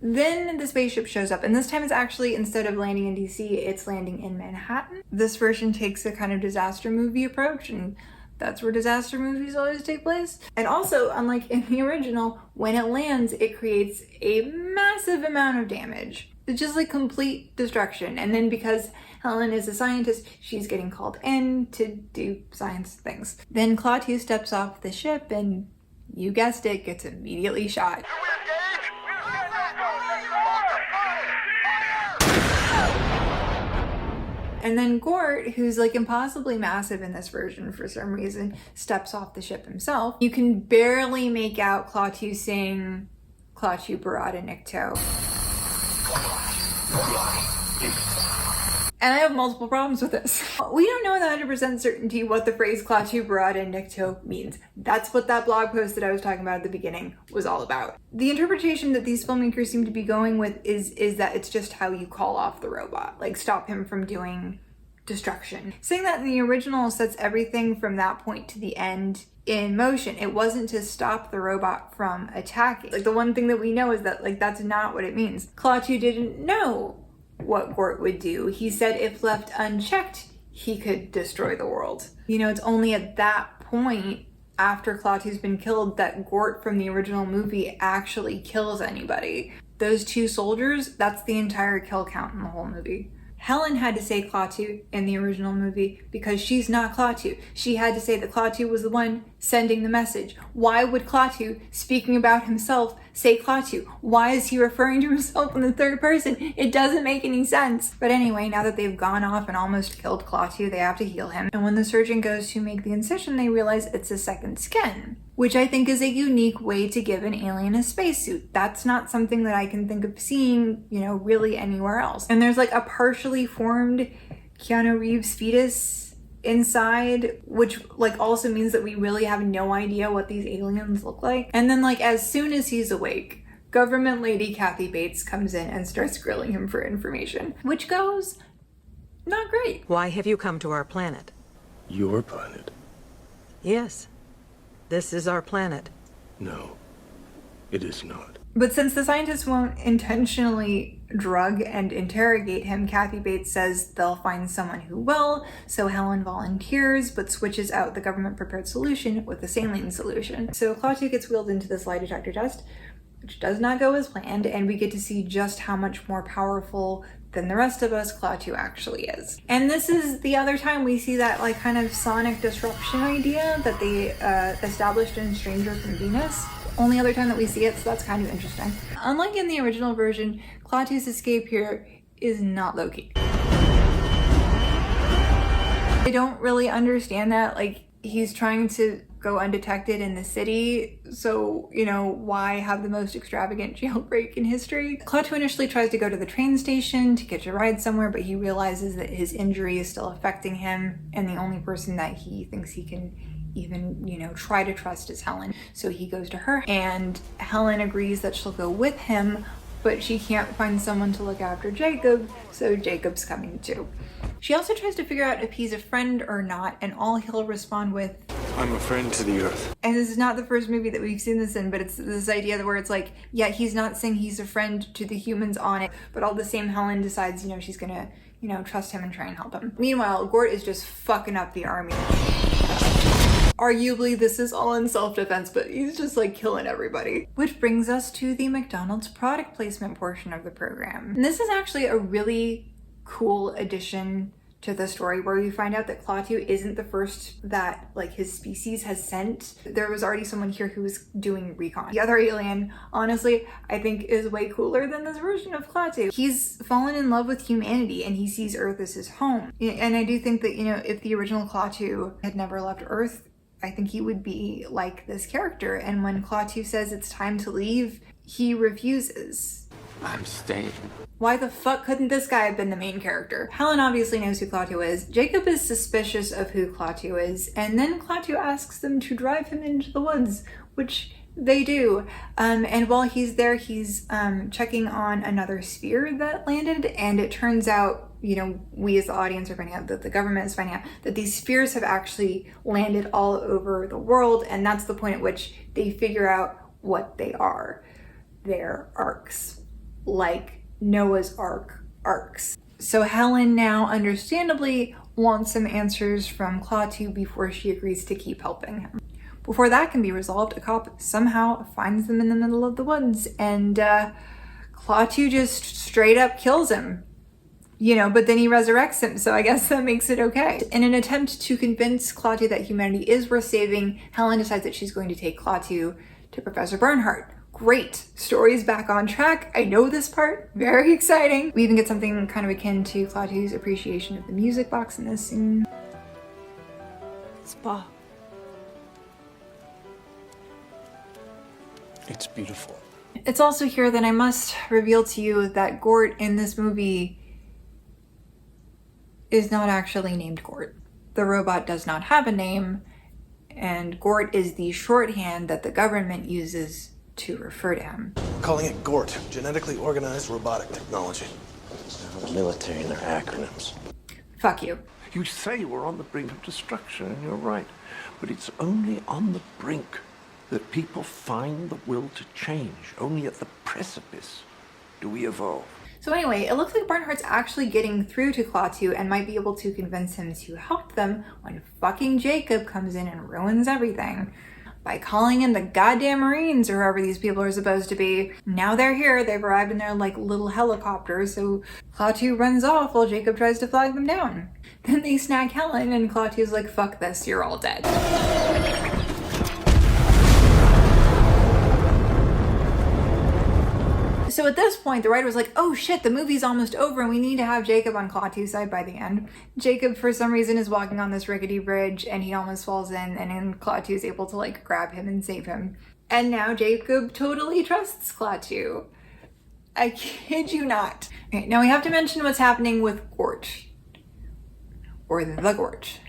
Then the spaceship shows up, and this time it's actually, instead of landing in DC, it's landing in Manhattan. This version takes a kind of disaster movie approach, and that's where disaster movies always take place. And also, unlike in the original, when it lands, it creates a massive amount of damage. It's just like complete destruction. And then because Helen is a scientist, she's getting called in to do science things. Then Klaatu steps off the ship and, you guessed it, gets immediately shot. And then Gort, who's like impossibly massive in this version for some reason, steps off the ship himself. You can barely make out Klaatu saying, Klaatu Barada Nikto. And I have multiple problems with this. We don't know with 100% certainty what the phrase Klaatu Barada Nikto means. That's what that blog post that I was talking about at the beginning was all about. The interpretation that these filmmakers seem to be going with is that it's just how you call off the robot, like stop him from doing destruction. Saying that in the original sets everything from that point to the end in motion. It wasn't to stop the robot from attacking. Like, the one thing that we know is that, like, that's not what it means. Klaatu didn't know what Gort would do. He said if left unchecked, he could destroy the world. You know, it's only at that point, after Klaatu's been killed, that Gort from the original movie actually kills anybody. Those two soldiers, that's the entire kill count in the whole movie. Helen had to say Klaatu in the original movie because she's not Klaatu. She had to say that Klaatu was the one sending the message. Why would Klaatu, speaking about himself, say Klaatu? Why is he referring to himself in the third person? It doesn't make any sense. But anyway, now that they've gone off and almost killed Klaatu, they have to heal him. And when the surgeon goes to make the incision, they realize it's a second skin, which I think is a unique way to give an alien a spacesuit. That's not something that I can think of seeing, you know, really anywhere else. And there's like a partially formed Keanu Reeves fetus inside, which like also means that we really have no idea what these aliens look like. And then like as soon as he's awake, government lady Kathy Bates comes in and starts grilling him for information, which goes not great. Why have you come to our planet? Your planet? Yes. This is our planet. No, it is not. But since the scientists won't intentionally drug and interrogate him, Kathy Bates says they'll find someone who will, so Helen volunteers, but switches out the government-prepared solution with the saline solution. So Klaatu gets wheeled into this lie detector test, which does not go as planned, and we get to see just how much more powerful than the rest of us Klaatu actually is. And this is the other time we see that like kind of sonic disruption idea that they established in Stranger from Venus. Only other time that we see it, so that's kind of interesting. Unlike in the original version, Klaatu's escape here is not low-key. I don't really understand that. Like, he's trying to go undetected in the city, so, you know, why have the most extravagant jailbreak in history? Klaatu initially tries to go to the train station to catch a ride somewhere, but he realizes that his injury is still affecting him, and the only person that he thinks he can even, you know, try to trust is Helen. So he goes to her, and Helen agrees that she'll go with him, but she can't find someone to look after Jacob, so Jacob's coming too. She also tries to figure out if he's a friend or not, and all he'll respond with, I'm a friend to the Earth. and this is not the first movie that we've seen this in, but it's this idea where it's like, yeah, he's not saying he's a friend to the humans on it, but all the same Helen decides, you know, she's gonna, you know, trust him and try and help him. Meanwhile, Gort is just fucking up the army. Arguably, this is all in self-defense, but he's just like killing everybody. Which brings us to the McDonald's product placement portion of the program. And this is actually a really cool addition to the story, where we find out that Klaatu isn't the first that like his species has sent. There was already someone here who was doing recon. The other alien, honestly, I think is way cooler than this version of Klaatu. He's fallen in love with humanity and he sees Earth as his home. And I do think that, you know, if the original Klaatu had never left Earth, I think he would be like this character. And when Klaatu says it's time to leave, he refuses. I'm staying. Why the fuck couldn't this guy have been the main character? Helen obviously knows who Klaatu is. Jacob is suspicious of who Klaatu is. And then Klaatu asks them to drive him into the woods, which they do. And while he's there, he's checking on another sphere that landed. And it turns out, you know, we as the audience are finding out that the government is finding out that these spheres have actually landed all over the world. And that's the point at which they figure out what they are. They're arcs. Like Noah's Ark arcs. So Helen now understandably wants some answers from Klaatu before she agrees to keep helping him. Before that can be resolved, a cop somehow finds them in the middle of the woods and Klaatu just straight up kills him. You know, but then he resurrects him, so I guess that makes it okay. In an attempt to convince Klaatu that humanity is worth saving, Helen decides that she's going to take Klaatu to Professor Bernhardt. Great. Story's back on track. I know this part. Very exciting. We even get something kind of akin to Klaatu's appreciation of the music box in this scene. Spa. It's beautiful. It's also here that I must reveal to you that Gort in this movie is not actually named Gort. The robot does not have a name, and Gort is the shorthand that the government uses to refer to him. We're calling it GORT, Genetically Organized Robotic Technology. The military and their acronyms. Fuck you. You say we're on the brink of destruction, and you're right. But it's only on the brink that people find the will to change. Only at the precipice do we evolve. So anyway, it looks like Bernhardt's actually getting through to Klaatu and might be able to convince him to help them when fucking Jacob comes in and ruins everything. By calling in the goddamn Marines or whoever these people are supposed to be. Now they're here, they've arrived in their like little helicopter, so Klaatu runs off while Jacob tries to flag them down. Then they snag Helen and Klaatu's like, fuck this, you're all dead. So at this point, the writer was like, oh shit, the movie's almost over and we need to have Jacob on Klaatu's side by the end. Jacob, for some reason, is walking on this rickety bridge and he almost falls in, and then Klaatu's able to like grab him and save him. And now Jacob totally trusts Klaatu. I kid you not. Okay, now we have to mention what's happening with Gort. Or the Gort.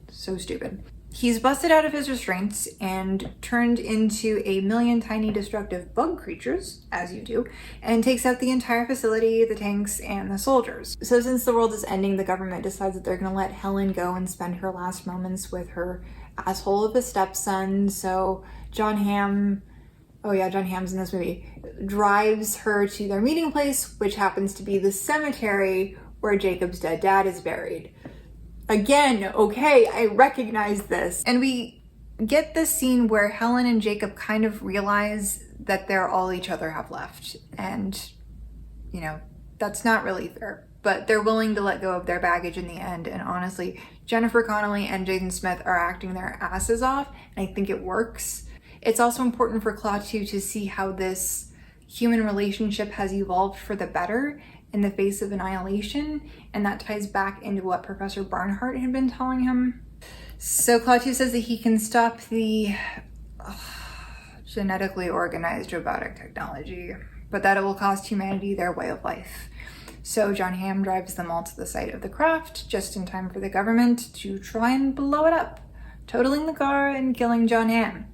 So stupid. He's busted out of his restraints and turned into a million tiny destructive bug creatures, as you do, and takes out the entire facility, the tanks, and the soldiers. So since the world is ending, the government decides that they're gonna let Helen go and spend her last moments with her asshole of a stepson. So John Hamm, oh yeah, John Hamm's in this movie, drives her to their meeting place, which happens to be the cemetery where Jacob's dead dad is buried. Again, okay, I recognize this. And we get this scene where Helen and Jacob kind of realize that they're all each other have left. And, you know, that's not really fair. But they're willing to let go of their baggage in the end. And honestly, Jennifer Connelly and Jaden Smith are acting their asses off, and I think it works. It's also important for Klaatu to see how this human relationship has evolved for the better in the face of annihilation, and that ties back into what Professor Barnhart had been telling him. So Klaatu says that he can stop the genetically organized robotic technology, but that it will cost humanity their way of life. So John Hamm drives them all to the site of the craft, just in time for the government to try and blow it up, totaling the car and killing John Hamm.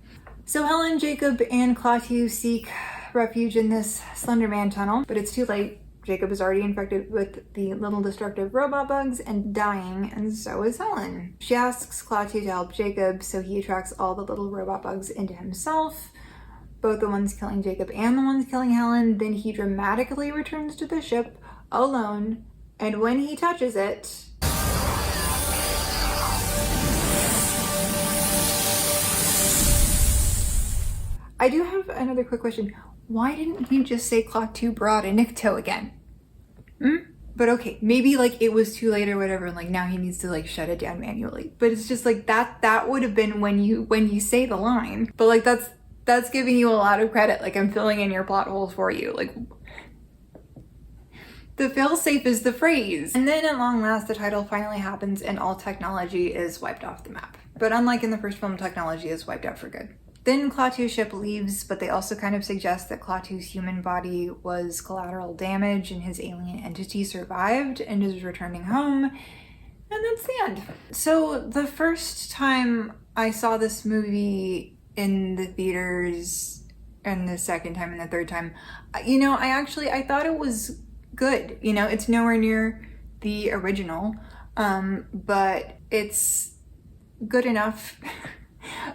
So Helen, Jacob, and Klaatu seek refuge in this Slender Man tunnel, but it's too late. Jacob is already infected with the little destructive robot bugs and dying, and so is Helen. She asks Klaatu to help Jacob, so he attracts all the little robot bugs into himself, both the ones killing Jacob and the ones killing Helen. Then he dramatically returns to the ship alone, and when he touches it, I do have another quick question. Why didn't you just say Klaatu brought a Nikto again? But okay, maybe like it was too late or whatever, and like now he needs to like shut it down manually. But it's just like that would have been when you say the line. But like that's giving you a lot of credit. Like I'm filling in your plot holes for you. Like the failsafe is the phrase. And then at long last the title finally happens and all technology is wiped off the map. But unlike in the first film, technology is wiped out for good. Then Klaatu's ship leaves, but they also kind of suggest that Klaatu's human body was collateral damage and his alien entity survived and is returning home. And that's the end. So the first time I saw this movie in the theaters, and the second time and the third time, you know, I thought it was good. You know, it's nowhere near the original, but it's good enough.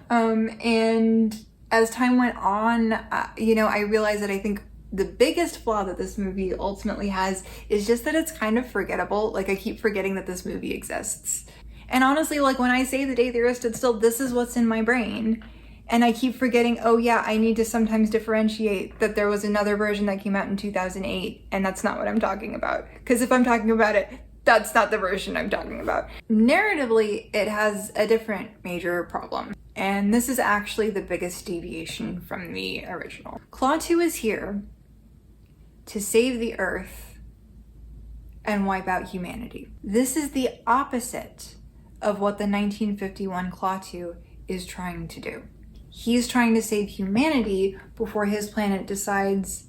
And as time went on, you know, I realized that I think the biggest flaw that this movie ultimately has is just that it's kind of forgettable. Like I keep forgetting that this movie exists. And honestly, like when I say The Day the Earth Stood Still, this is what's in my brain. And I keep forgetting, oh yeah, I need to sometimes differentiate that there was another version that came out in 2008, and that's not what I'm talking about. Because if I'm talking about it, that's not the version I'm talking about. Narratively, it has a different major problem. And this is actually the biggest deviation from the original. Klaatu is here to save the Earth and wipe out humanity. This is the opposite of what the 1951 Klaatu is trying to do. He's trying to save humanity before his planet decides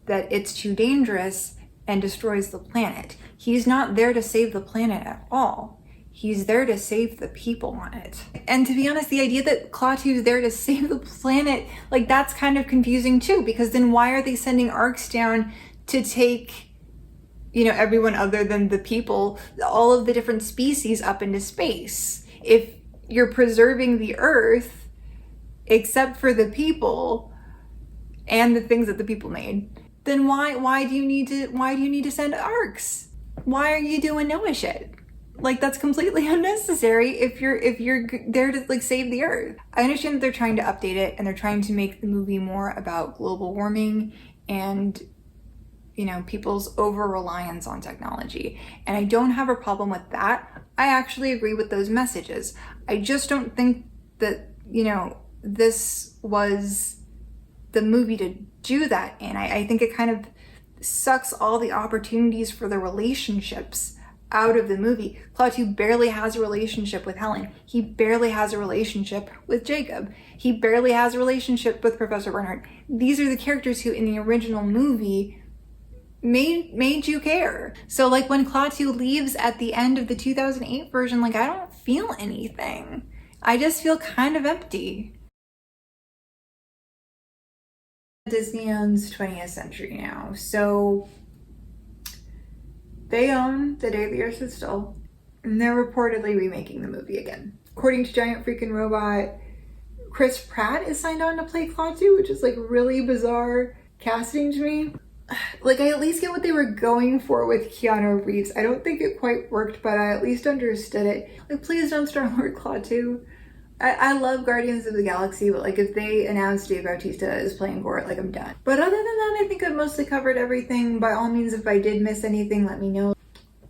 that it's too dangerous and destroys the planet. He's not there to save the planet at all. He's there to save the people on it. And to be honest, the idea that Klaatu's there to save the planet, like that's kind of confusing too, because then why are they sending arcs down to take, you know, everyone other than the people, all of the different species up into space? If you're preserving the Earth, except for the people and the things that the people made, then why do you need to send arcs? Why are you doing Noah shit? Like that's completely unnecessary if you're there to like save the Earth. I understand that they're trying to update it and they're trying to make the movie more about global warming and, you know, people's over-reliance on technology. And I don't have a problem with that. I actually agree with those messages. I just don't think that, you know, this was the movie to do that in. I think it kind of sucks all the opportunities for the relationships out of the movie. Klaatu barely has a relationship with Helen. He barely has a relationship with Jacob. He barely has a relationship with Professor Bernhardt. These are the characters who in the original movie made you care. So like when Klaatu leaves at the end of the 2008 version, like I don't feel anything. I just feel kind of empty. Disney owns 20th Century now, so they own The Day the Earth Stood Still, and they're reportedly remaking the movie again. According to Giant Freaking Robot, Chris Pratt is signed on to play Klaatu, which is like really bizarre casting to me. Like I at least get what they were going for with Keanu Reeves. I don't think it quite worked, but I at least understood it. Like please don't Star-Lord Klaatu. I love Guardians of the Galaxy, but like if they announced Dave Bautista is playing Gort, like I'm done. But other than that, I think I've mostly covered everything. By all means, if I did miss anything, let me know.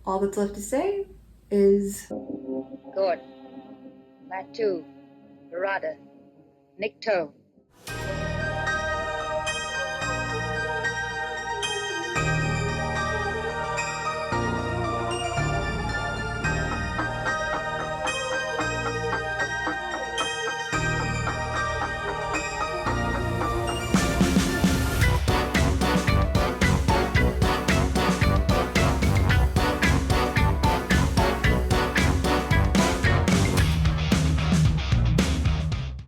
All that's left to say is... Gort, Klaatu, Barada, Nikto.